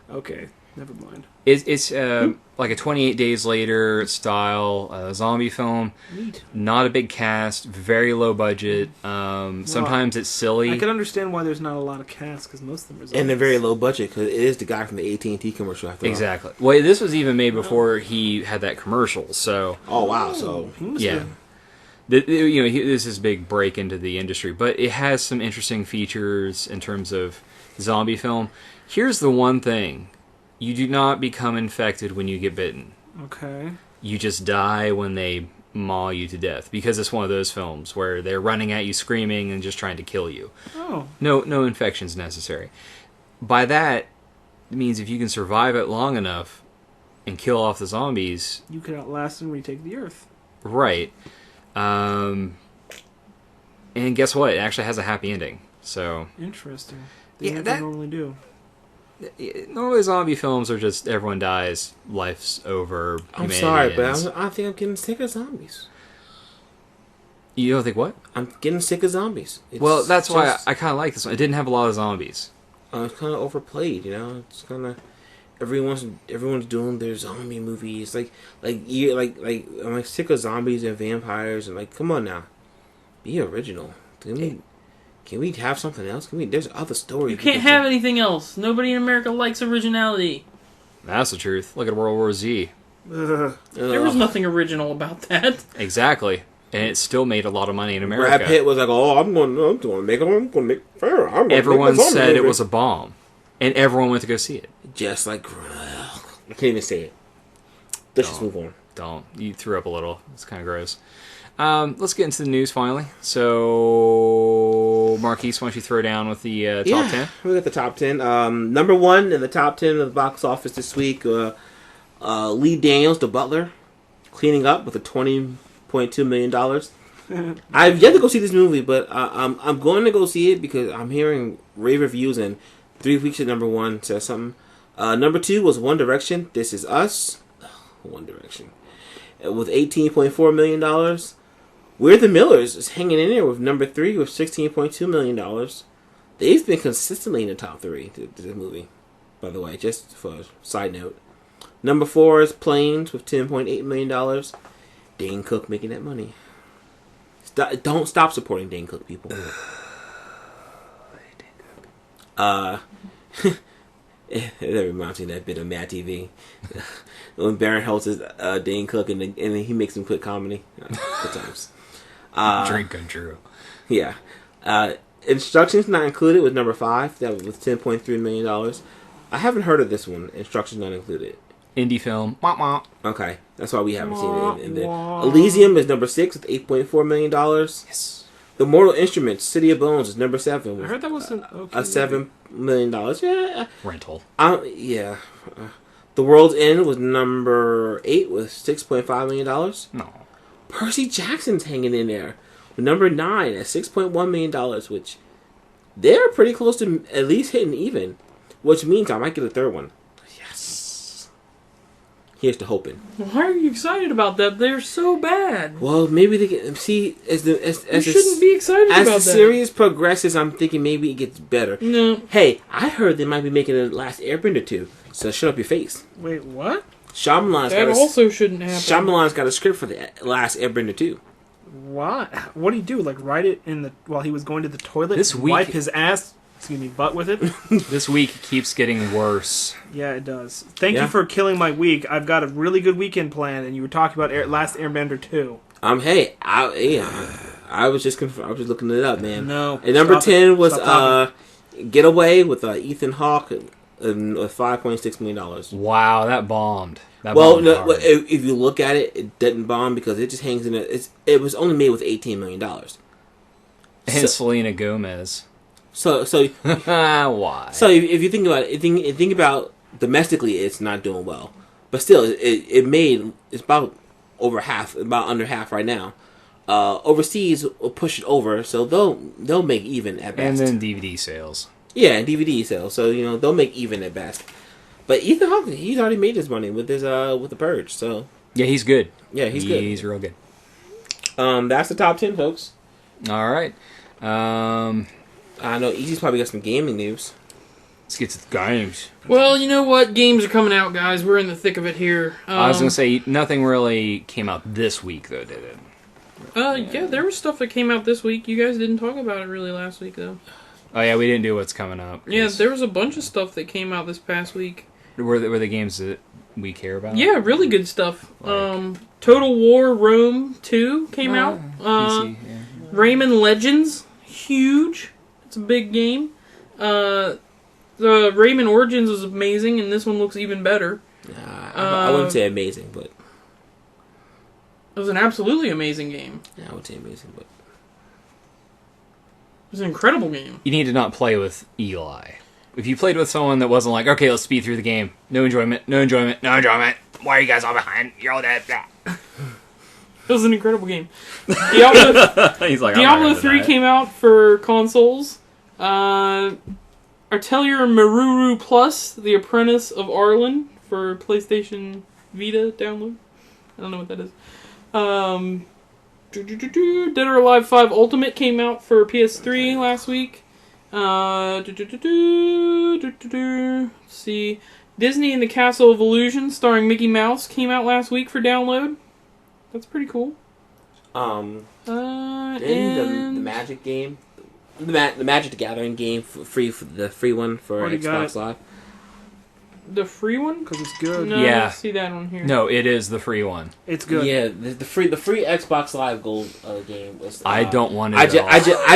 Speaker 3: okay, never mind.
Speaker 1: It's like a 28 Days Later style zombie film.
Speaker 3: Neat.
Speaker 1: Not a big cast, very low budget. Sometimes it's silly.
Speaker 3: I can understand why there's not a lot of cast, because most of them are
Speaker 2: And a
Speaker 3: zombies.
Speaker 2: very low budget because it is the guy from the AT&T commercial. After all.
Speaker 1: Exactly. Well, this was even made before he had that commercial. So
Speaker 2: Oh wow! So
Speaker 3: He must
Speaker 1: yeah,
Speaker 3: have-
Speaker 1: this is his big break into the industry. But it has some interesting features in terms of zombie film. Here's the one thing: you do not become infected when you get bitten.
Speaker 3: Okay.
Speaker 1: You just die when they maul you to death, because it's one of those films where they're running at you screaming and just trying to kill you.
Speaker 3: Oh.
Speaker 1: No infections necessary. By that, it means if you can survive it long enough and kill off the zombies,
Speaker 3: You could outlast and retake the Earth.
Speaker 1: right. And guess what? It actually has a happy ending. So
Speaker 3: Interesting.
Speaker 1: Yeah,
Speaker 3: They
Speaker 1: that-
Speaker 3: normally do.
Speaker 1: normally zombie films are just everyone dies, life's over.
Speaker 2: I'm
Speaker 1: humanity
Speaker 2: sorry, but
Speaker 1: ends.
Speaker 2: I think I'm getting sick of zombies.
Speaker 1: You don't think what?
Speaker 2: I'm getting sick of zombies. It's
Speaker 1: Well, that's why
Speaker 2: just-
Speaker 1: I kind of like this one. It didn't have a lot of zombies.
Speaker 2: It's kind of overplayed, you know. It's kind of everyone's doing their zombie movies, I'm like sick of zombies and vampires, and like, come on now, be original. Can we have something else? There's other stories.
Speaker 4: You can't have anything else. Nobody in America likes originality.
Speaker 1: That's the truth. Look at World War Z.
Speaker 3: Ugh.
Speaker 4: There was nothing original about that.
Speaker 1: Exactly. And it still made a lot of money in America.
Speaker 2: Brad Pitt was like, "Oh, I'm going to make fair.
Speaker 1: Everyone said it was a bomb. And everyone went to go see it.
Speaker 2: just like I can't even say it. Let's just move on.
Speaker 1: Don't. You threw up a little. It's kind of gross. Let's get into the news finally. So, Marquise, why don't you throw down with the top 10?
Speaker 2: We got the top 10. Number one in the top 10 of the box office this week, Lee Daniels, The Butler, cleaning up with a $20.2 million. I've yet to go see this movie, but I'm going to go see it because I'm hearing rave reviews, and 3 weeks at number one says something. Number two was One Direction, This Is Us. One Direction. With $18.4 million. We're the Millers is hanging in there with number three with $16.2 million. They've been consistently in the top three, the movie, by the way, just for a side note. Number four is Planes with $10.8 million. Dane Cook making that money. Don't stop supporting Dane Cook, people. That reminds me of that bit of Mad TV. When Baron helps his Dane Cook and then he makes him quit comedy. Good times.
Speaker 1: Drink and Drew.
Speaker 2: Yeah. Instructions Not Included was number five. That was with $10.3 million. I haven't heard of this one. Instructions Not Included.
Speaker 1: Indie film. Wah, wah.
Speaker 2: Okay. That's why we haven't seen it in there. Elysium is number six with $8.4 million.
Speaker 1: Yes.
Speaker 2: The Mortal Instruments, City of Bones, is number seven
Speaker 3: I
Speaker 2: with
Speaker 3: heard that wasn't okay.
Speaker 2: $7 million. Yeah.
Speaker 1: Rental.
Speaker 2: Yeah. The World's End was number 8 with $6.5 million.
Speaker 1: No.
Speaker 2: Percy Jackson's hanging in there with number 9 at $6.1 million, which they're pretty close to at least hitting even, which means I might get a third one. Yes. Here's to hoping.
Speaker 4: Why are you excited about that? They're so bad.
Speaker 2: Well, maybe they get see as
Speaker 4: You shouldn't be excited
Speaker 2: as
Speaker 4: about
Speaker 2: the
Speaker 4: that.
Speaker 2: series progresses. I'm thinking maybe it gets better.
Speaker 4: No.
Speaker 2: Hey, I heard they might be making a Last Airbender 2, so shut up your face.
Speaker 3: Wait, what?
Speaker 4: That also shouldn't happen.
Speaker 2: Shyamalan's got a script for the Last Airbender 2.
Speaker 3: What? What do you do? Like write it in the while he was going to the toilet?
Speaker 1: This week-
Speaker 3: wipe his ass. Excuse me, butt with it.
Speaker 1: This week keeps getting worse.
Speaker 3: Yeah, it does. Thank
Speaker 2: Yeah.
Speaker 3: you for killing my week. I've got a really good weekend planned, and you were talking about Last Airbender 2.
Speaker 2: Hey, I was just I was just looking it up, man.
Speaker 3: No.
Speaker 2: And number
Speaker 3: Stop
Speaker 2: 10
Speaker 3: it.
Speaker 2: was
Speaker 3: Stop talking.
Speaker 2: Getaway with Ethan Hawke and $5.6 million.
Speaker 1: Wow, that bombed. That
Speaker 2: Well,
Speaker 1: bombed
Speaker 2: no,
Speaker 1: hard.
Speaker 2: if you look at it, it didn't bomb because it just hangs in it. It was only made with $18 million.
Speaker 1: And Selena Gomez.
Speaker 2: So
Speaker 1: Why?
Speaker 2: if you think about it, think about domestically, it's not doing well, but still, it's about over half, about under half right now. Overseas will push it over, so they'll make even at
Speaker 1: And
Speaker 2: best.
Speaker 1: then DVD sales.
Speaker 2: Yeah, and DVD sales, so they'll make even at best. But Ethan Hawke, he's already made his money with his with the Purge, so
Speaker 1: Yeah, he's good.
Speaker 2: yeah, he's good.
Speaker 1: He's real good.
Speaker 2: That's the top 10, folks.
Speaker 1: All right.
Speaker 2: I know Easy's probably got some gaming news.
Speaker 1: Let's get to the games.
Speaker 4: Well, you know what? Games are coming out, guys. We're in the thick of it here.
Speaker 1: I was going to say, nothing really came out this week, though, did it?
Speaker 4: Yeah, there was stuff that came out this week. You guys didn't talk about it really last week, though.
Speaker 1: Oh, yeah, we didn't do what's coming up.
Speaker 4: Yeah, there was a bunch of stuff that came out this past week.
Speaker 1: Were the games that we care about?
Speaker 4: Yeah, really good stuff.
Speaker 1: Like-
Speaker 4: Total War Rome 2 came out.
Speaker 1: PC, yeah.
Speaker 4: Rayman Legends, huge. It's a big game. The Rayman Origins was amazing, and this one looks even better.
Speaker 2: I wouldn't say amazing, but
Speaker 4: It was an absolutely amazing game.
Speaker 2: yeah, I would say amazing, but
Speaker 4: It was an incredible game.
Speaker 1: You need to not play with Eli. If you played with someone that wasn't like, okay, let's speed through the game. No enjoyment, no enjoyment, no enjoyment. Why are you guys all behind? You're all dead.
Speaker 4: It was an incredible game. Diablo,
Speaker 1: He's like,
Speaker 4: Diablo 3 came out for consoles. Atelier Maruru Plus, The Apprentice of Arlen for PlayStation Vita download. I don't know what that is. Dead or Alive 5 Ultimate came out for PS3 last week. Let's see. Disney and the Castle of Illusion starring Mickey Mouse came out last week for download. That's pretty cool.
Speaker 2: didn't the
Speaker 4: And
Speaker 2: Magic game, the Magic the Gathering game, the free one for
Speaker 3: Already got
Speaker 2: Xbox
Speaker 3: it.
Speaker 2: Live.
Speaker 4: the free one?
Speaker 3: Because it's good.
Speaker 4: No, I
Speaker 1: Yeah.
Speaker 4: don't see that on here.
Speaker 1: No, it is the free one.
Speaker 3: It's good.
Speaker 2: Yeah, the free Xbox Live Gold game was.
Speaker 1: I don't want it
Speaker 2: I
Speaker 1: at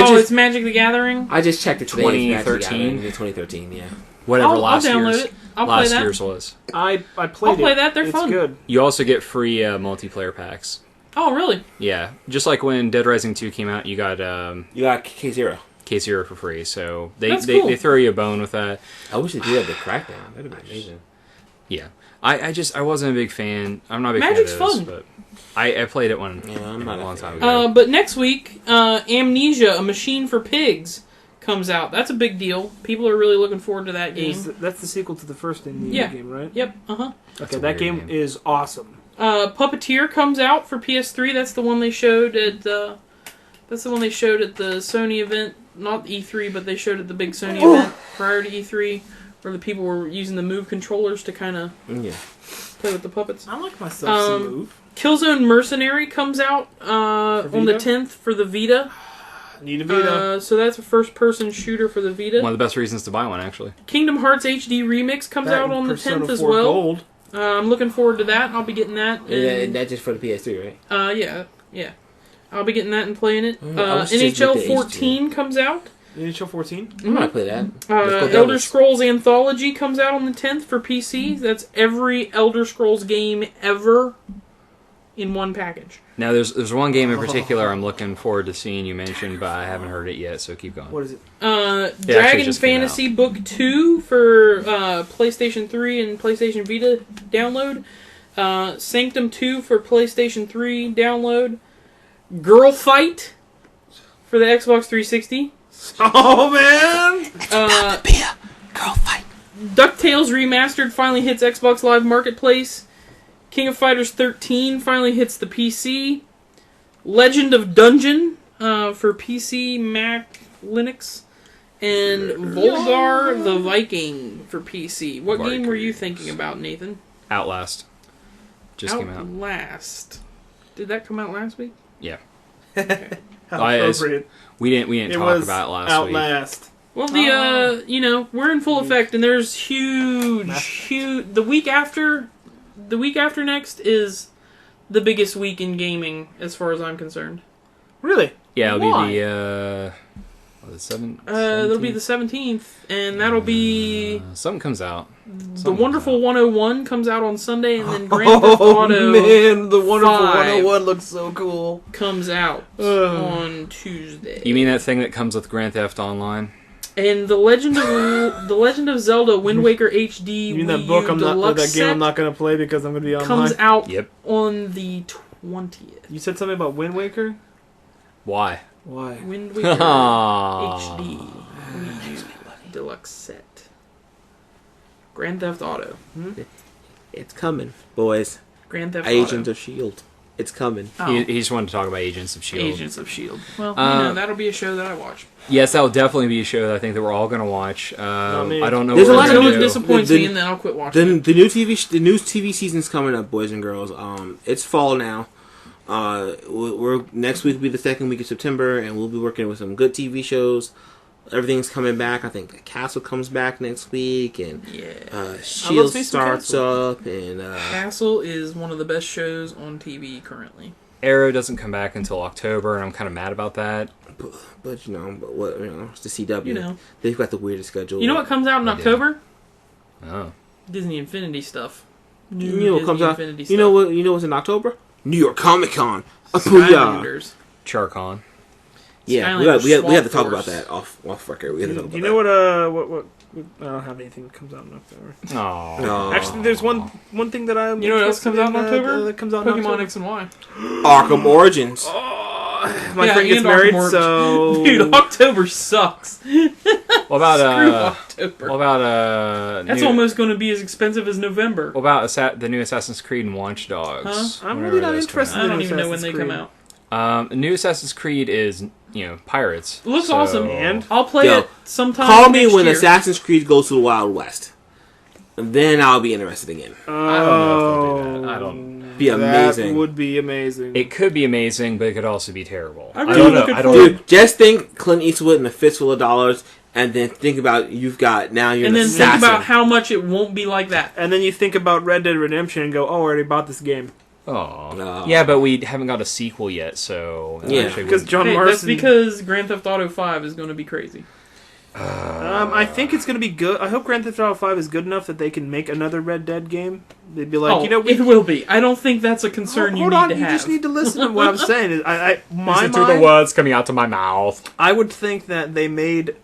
Speaker 1: all.
Speaker 4: It's Magic the Gathering?
Speaker 2: I just checked it today. It's Magic the
Speaker 1: 2013?
Speaker 2: Gathering. Yeah, 2013. Yeah.
Speaker 1: Whatever
Speaker 4: I'll
Speaker 1: last
Speaker 4: download
Speaker 1: year's
Speaker 4: it. I'll play
Speaker 1: last
Speaker 4: that.
Speaker 1: year's was.
Speaker 3: I played
Speaker 4: I'll play
Speaker 3: it.
Speaker 4: that. They're
Speaker 3: it's
Speaker 4: fun.
Speaker 3: good.
Speaker 1: You also get free multiplayer packs.
Speaker 4: Oh, really?
Speaker 1: Yeah, just like when Dead Rising 2 came out, you got
Speaker 2: You got K0.
Speaker 1: K0 for free. So they
Speaker 4: That's cool.
Speaker 1: throw you a bone with that.
Speaker 2: I wish they did have the Crackdown. That'd be amazing.
Speaker 1: Yeah, I wasn't a big fan. I'm not a big
Speaker 4: Magic's
Speaker 1: fan of those,
Speaker 4: fun.
Speaker 1: but I played it one
Speaker 2: Yeah, I'm not
Speaker 1: a
Speaker 2: a
Speaker 1: long
Speaker 2: fan.
Speaker 1: time ago.
Speaker 4: But next week, Amnesia: A Machine for Pigs comes out. That's a big deal. People are really looking forward to that game.
Speaker 3: That's the sequel to the first Amnesia
Speaker 4: Yeah.
Speaker 3: game, right?
Speaker 4: Yep.
Speaker 3: Okay,
Speaker 1: a
Speaker 3: that
Speaker 1: weird
Speaker 3: game
Speaker 1: name.
Speaker 3: is awesome.
Speaker 4: Puppeteer comes out for PS3. That's the one they showed at the. That's the one they showed at the Sony event, not E3, but they showed at the big Sony event prior to E3, where the people were using the Move controllers to kind of
Speaker 2: Yeah.
Speaker 4: play with the puppets.
Speaker 3: I like myself some move.
Speaker 4: Killzone Mercenary comes out on the
Speaker 3: Vita?
Speaker 4: 10th for the Vita.
Speaker 3: Need a Vita.
Speaker 4: So that's a first-person shooter for the Vita.
Speaker 1: One of the best reasons to buy one, actually.
Speaker 4: Kingdom Hearts HD Remix comes
Speaker 3: That
Speaker 4: out on
Speaker 3: and
Speaker 4: the
Speaker 3: Persona
Speaker 4: 10th as
Speaker 3: 4
Speaker 4: well.
Speaker 3: Gold.
Speaker 4: I'm looking forward to that. I'll be getting that.
Speaker 2: And that's just for the PS3, right?
Speaker 4: Yeah. I'll be getting that and playing it.
Speaker 2: I wish just
Speaker 4: NHL
Speaker 2: with the
Speaker 4: 14 comes out.
Speaker 3: NHL 14.
Speaker 2: I might play that. Let's go
Speaker 4: Elder
Speaker 2: Devils.
Speaker 4: Scrolls Anthology comes out on the 10th for PC. That's every Elder Scrolls game ever in one package.
Speaker 1: Now, there's one game in particular I'm looking forward to seeing you mention, but I haven't heard it yet, so keep going.
Speaker 3: What is it?
Speaker 4: Dragon
Speaker 1: just came
Speaker 4: Fantasy Book 2 for PlayStation 3 and PlayStation Vita download. Sanctum 2 for PlayStation 3 download. Girl Fight for the Xbox 360.
Speaker 3: Oh man!
Speaker 5: Girl fight.
Speaker 4: DuckTales Remastered finally hits Xbox Live Marketplace. King of Fighters 13 finally hits the PC. Legend of Dungeon for PC, Mac, Linux. And Volgar the Viking for PC. What game were you thinking about, Nathan?
Speaker 1: Outlast. Just came out.
Speaker 4: Outlast. Did that come out last week?
Speaker 1: Yeah.
Speaker 3: How appropriate.
Speaker 1: We didn't
Speaker 3: It
Speaker 1: talk
Speaker 3: was
Speaker 1: about it last week.
Speaker 3: Outlast.
Speaker 4: Well, we're in full effect, and there's huge. The week after next is the biggest week in gaming, as far as I'm concerned.
Speaker 3: Really?
Speaker 1: Yeah, it'll
Speaker 4: Why?
Speaker 1: be the 7th.
Speaker 4: That'll be the 17th, and that'll be
Speaker 1: Something comes out.
Speaker 4: the Wonderful 101 comes out on Sunday, and then Grand Theft Auto
Speaker 3: man, the Wonderful
Speaker 4: 5
Speaker 3: 101 looks so cool.
Speaker 4: comes out on Tuesday.
Speaker 1: You mean that thing that comes with Grand Theft Online?
Speaker 4: And the Legend of Zelda Wind Waker HD
Speaker 3: You mean
Speaker 4: Wii
Speaker 3: that book
Speaker 4: U
Speaker 3: I'm not,
Speaker 4: Deluxe
Speaker 3: that game
Speaker 4: set
Speaker 3: I'm not going to play because I'm going to be online?
Speaker 4: comes out
Speaker 1: Yep.
Speaker 4: on the 20th.
Speaker 3: You said something about Wind Waker?
Speaker 1: Why?
Speaker 3: Why?
Speaker 4: Wind Waker HD Wii U Deluxe set. Grand Theft Auto.
Speaker 2: It's coming, boys.
Speaker 4: Grand Theft
Speaker 2: Agents
Speaker 4: Auto.
Speaker 2: of S.H.I.E.L.D. It's coming.
Speaker 4: Oh.
Speaker 1: He just wanted to talk about Agents of S.H.I.E.L.D.
Speaker 4: Agents of S.H.I.E.L.D. Well, that'll be a show that I watch.
Speaker 1: Yes, that will definitely be a show that I think that we're all going to watch.
Speaker 3: me.
Speaker 1: I don't know
Speaker 2: There's
Speaker 1: what
Speaker 2: a
Speaker 1: we're
Speaker 2: lot
Speaker 4: Until
Speaker 2: of
Speaker 1: going
Speaker 4: it
Speaker 1: to do.
Speaker 4: disappoints me, and then I'll quit watching.
Speaker 2: The new TV season's coming up, boys and girls. It's fall now. We're next week will be the second week of September, and we'll be working with some good TV shows. Everything's coming back. I think Castle comes back next week, and S.H.I.E.L.D.
Speaker 3: me some
Speaker 2: starts
Speaker 3: Castle.
Speaker 2: up, and
Speaker 4: Castle is one of the best shows on TV currently.
Speaker 1: Arrow doesn't come back until October, and I'm kind of mad about that.
Speaker 2: but it's the CW.
Speaker 4: You know.
Speaker 2: They've got the weirdest schedule.
Speaker 4: You know what comes out in
Speaker 1: They do.
Speaker 4: October?
Speaker 1: Oh.
Speaker 4: Disney Infinity stuff. New
Speaker 2: You know what comes
Speaker 4: Disney
Speaker 2: out?
Speaker 4: Infinity
Speaker 2: You
Speaker 4: stuff.
Speaker 2: know what? You know what's in October? New York Comic Con. Booyah.
Speaker 4: Skylanders.
Speaker 1: Charcon.
Speaker 2: Yeah,
Speaker 4: Skylanders
Speaker 2: we have to
Speaker 4: Swamp
Speaker 2: talk about
Speaker 4: Force.
Speaker 2: that off record. We have to talk about
Speaker 3: You
Speaker 2: that.
Speaker 3: know what I don't have anything that comes out in October.
Speaker 1: Oh.
Speaker 2: No.
Speaker 3: Actually, there's one thing that I'm
Speaker 4: You know what else comes out in
Speaker 3: interested
Speaker 4: October?
Speaker 3: that comes out in
Speaker 4: Pokemon
Speaker 3: October.
Speaker 4: X and Y.
Speaker 2: Arkham Origins.
Speaker 3: My
Speaker 4: Yeah,
Speaker 3: friend gets
Speaker 4: and
Speaker 3: married,
Speaker 4: Arkham
Speaker 3: so
Speaker 4: Dude, October sucks.
Speaker 1: What about
Speaker 4: Screw October.
Speaker 1: what about
Speaker 4: That's
Speaker 1: new-
Speaker 4: almost going to be as expensive as November.
Speaker 1: What about the new Assassin's Creed and Watch Dogs?
Speaker 4: Huh?
Speaker 3: I'm
Speaker 1: Whenever
Speaker 3: really not
Speaker 1: those come
Speaker 3: interested
Speaker 1: out.
Speaker 4: I don't
Speaker 3: in
Speaker 4: even know when
Speaker 3: Assassin's
Speaker 4: they come
Speaker 3: Creed.
Speaker 4: out.
Speaker 1: The new Assassin's Creed is pirates.
Speaker 4: It looks
Speaker 1: so-
Speaker 4: awesome.
Speaker 3: And?
Speaker 4: I'll play
Speaker 2: Yo,
Speaker 4: it sometime
Speaker 2: Call me
Speaker 4: next
Speaker 2: when
Speaker 4: year.
Speaker 2: Assassin's Creed goes to the Wild West. And then I'll be interested again.
Speaker 1: I don't know if they'll do that. I don't.
Speaker 2: Be amazing.
Speaker 3: That would be amazing.
Speaker 1: It could be amazing, but it could also be terrible.
Speaker 4: I'm
Speaker 1: I
Speaker 4: really
Speaker 1: don't know.
Speaker 4: looking
Speaker 1: I don't
Speaker 4: forward-
Speaker 1: know.
Speaker 2: Dude, just think Clint Eastwood and a fistful of dollars, and then think about you're
Speaker 4: and
Speaker 2: an
Speaker 4: then
Speaker 2: assassin.
Speaker 4: think about how much it won't be like that.
Speaker 3: And then you think about Red Dead Redemption and go, "Oh, I already bought this game."
Speaker 1: Oh.
Speaker 2: No.
Speaker 1: Yeah, but we haven't got a sequel yet, so
Speaker 2: Yeah,
Speaker 1: actually
Speaker 3: Because
Speaker 1: wouldn't-
Speaker 3: John
Speaker 4: Hey,
Speaker 3: Marston.
Speaker 4: that's because Grand Theft Auto 5 is going to be crazy.
Speaker 3: I think it's going to be good. I hope Grand Theft Auto 5 is good enough that they can make another Red Dead game. They'd be like,
Speaker 4: it will be. I don't think that's a concern
Speaker 3: hold
Speaker 4: you
Speaker 3: on,
Speaker 4: need to
Speaker 3: you
Speaker 4: have.
Speaker 3: just need to listen to what I'm saying. My
Speaker 1: Listen to the
Speaker 3: mind,
Speaker 1: words coming out of my mouth.
Speaker 3: I would think that they made,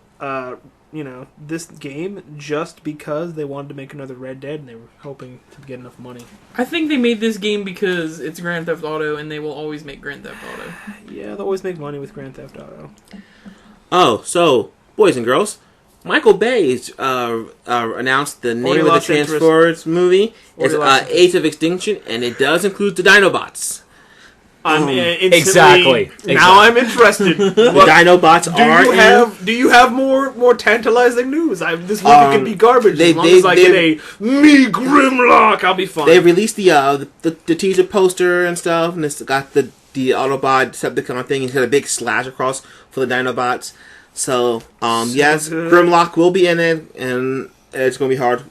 Speaker 3: this game just because they wanted to make another Red Dead and they were hoping to get enough money.
Speaker 4: I think they made this game because it's Grand Theft Auto, and they will always make Grand Theft Auto.
Speaker 3: Yeah, they always make money with Grand Theft Auto.
Speaker 2: Oh, so boys and girls, Michael Bay has announced the name
Speaker 3: Already
Speaker 2: of the
Speaker 3: lost interest.
Speaker 2: Transformers movie. It's
Speaker 3: Already lost interest.
Speaker 2: Age of Extinction, and it does include the Dinobots.
Speaker 3: I'm instantly,
Speaker 1: Exactly.
Speaker 3: Now I'm interested.
Speaker 2: The Dinobots are
Speaker 3: Do you have more tantalizing news? This movie could be garbage as long as I get a me Grimlock. I'll be fine.
Speaker 2: They released the teaser poster and stuff, and it's got the Autobot Decepticon thing. It's got a big slash across for the Dinobots. So, yes,
Speaker 3: good.
Speaker 2: Grimlock will be in it, and it's going to be hard.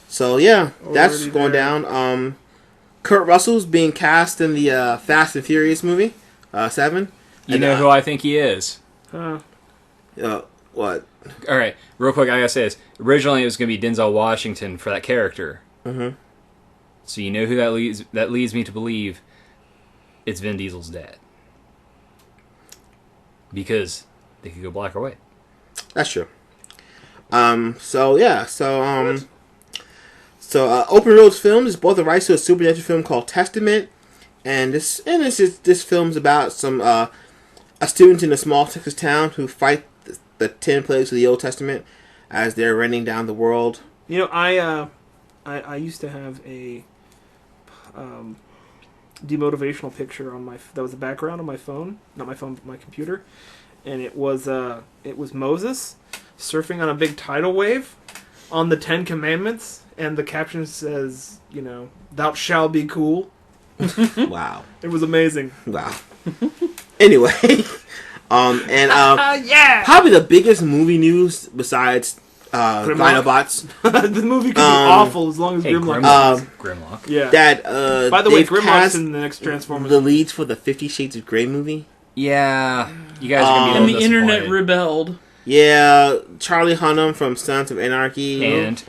Speaker 2: So, yeah, that's
Speaker 3: Already
Speaker 2: going
Speaker 3: there.
Speaker 2: down. Kurt Russell's being cast in the Fast and Furious movie, 7.
Speaker 1: You
Speaker 2: And,
Speaker 1: know who I think he is.
Speaker 2: What?
Speaker 1: All right, real quick, I gotta say this. Originally, it was gonna be Denzel Washington for that character.
Speaker 2: Mm-hmm.
Speaker 1: So you know who that leads? That leads me to believe it's Vin Diesel's dad, because they could go black or white.
Speaker 2: That's true. So Open Roads Films is bought the rights to a supernatural film called Testament, And this film's about some a student in a small Texas town who fight the 10 plagues of the Old Testament as they're raining down the world.
Speaker 3: You know, I used to have a demotivational picture on that was the background on my phone, not my phone, but my computer, and it was Moses surfing on a big tidal wave on the 10 Commandments, and the caption says, you know, "Thou shalt be cool."
Speaker 2: Wow.
Speaker 3: It was amazing.
Speaker 2: Wow. Anyway,
Speaker 3: Yeah.
Speaker 2: probably the biggest movie news besides Dinobots.
Speaker 3: The movie could be awful as long as
Speaker 1: Hey,
Speaker 3: Grimlock.
Speaker 1: Grimlock.
Speaker 3: Yeah.
Speaker 2: That
Speaker 3: By the way,
Speaker 2: they've
Speaker 3: Grimlock's
Speaker 2: cast
Speaker 3: in the next Transformers.
Speaker 2: the leads for the 50 Shades of Grey movie.
Speaker 1: Yeah, you guys are gonna be a
Speaker 4: And
Speaker 1: little
Speaker 4: the internet
Speaker 1: disappointed.
Speaker 4: rebelled.
Speaker 2: Yeah, Charlie Hunnam from Sons of Anarchy,
Speaker 1: And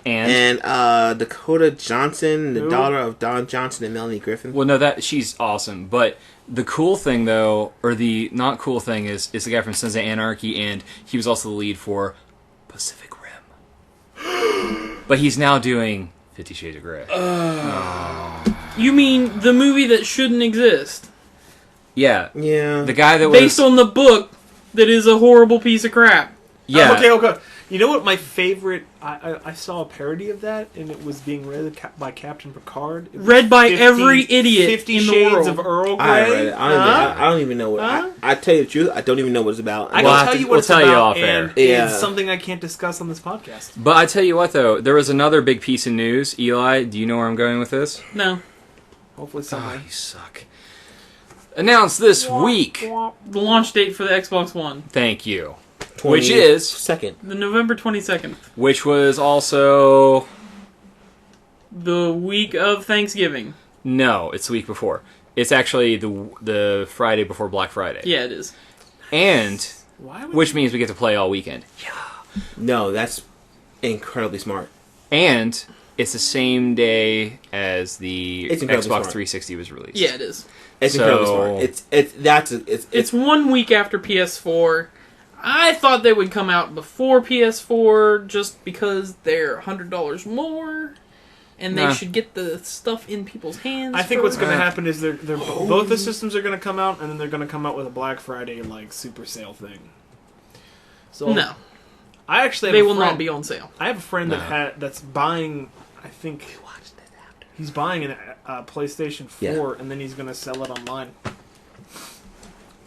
Speaker 2: Dakota Johnson, the
Speaker 3: Who?
Speaker 2: daughter of Don Johnson and Melanie Griffin.
Speaker 1: well, no, that she's awesome. But the cool thing, though, or the not cool thing, is the guy from Sons of Anarchy, and he was also the lead for Pacific Rim. But he's now doing 50 Shades of Grey.
Speaker 4: You mean the movie that shouldn't exist?
Speaker 1: Yeah,
Speaker 2: Yeah,
Speaker 1: the guy that was
Speaker 4: Based on the book that is a horrible piece of crap.
Speaker 1: yeah.
Speaker 3: Okay. You know what my favorite... I saw a parody of that, and it was being read by Captain Picard. It was
Speaker 4: Read by every idiot
Speaker 3: 50
Speaker 4: in the
Speaker 3: Shades
Speaker 4: world.
Speaker 3: of Earl Grey.
Speaker 2: I read it. I don't even know what.
Speaker 3: Huh?
Speaker 2: I tell you the truth, I don't even know what it's about.
Speaker 3: I
Speaker 1: We'll
Speaker 3: can
Speaker 1: have
Speaker 3: tell
Speaker 1: to-
Speaker 3: you what
Speaker 1: we'll
Speaker 3: it's
Speaker 1: tell you
Speaker 3: about,
Speaker 1: off air.
Speaker 3: and
Speaker 2: Yeah.
Speaker 3: it's something I can't discuss on this podcast.
Speaker 1: But I tell you what, though, there was another big piece of news. Eli, do you know where I'm going with this?
Speaker 4: No.
Speaker 3: Hopefully
Speaker 1: Oh,
Speaker 3: someday.
Speaker 1: you suck. Announced this week.
Speaker 4: The launch date for the Xbox One.
Speaker 1: Thank you. Which is
Speaker 2: second.
Speaker 4: The November 22nd.
Speaker 1: which was also
Speaker 4: The week of Thanksgiving.
Speaker 1: no, it's the week before. It's actually the Friday before Black Friday.
Speaker 4: Yeah, it is.
Speaker 1: And
Speaker 3: Why would
Speaker 1: which means we get to play all weekend.
Speaker 2: No, that's incredibly smart.
Speaker 1: And it's the same day as the
Speaker 2: It's
Speaker 1: Xbox
Speaker 2: incredibly smart.
Speaker 1: 360 was released.
Speaker 4: Yeah, it is.
Speaker 2: It's
Speaker 1: So-
Speaker 2: incredibly smart.
Speaker 4: It's 1 week after PS4. I thought they would come out before PS4 just because they're $100 more. And they
Speaker 1: Nah.
Speaker 4: should get the stuff in people's hands.
Speaker 3: I think what's going to
Speaker 1: Uh,
Speaker 3: happen is they're both the systems are going to come out, and then they're going to come out with a Black Friday like super sale thing. So
Speaker 4: No,
Speaker 3: I actually have
Speaker 4: they
Speaker 3: a
Speaker 4: will
Speaker 3: friend,
Speaker 4: not be on sale.
Speaker 3: I have a friend
Speaker 1: No.
Speaker 3: that's buying. I think he's buying a PlayStation 4, and then he's going to sell it online.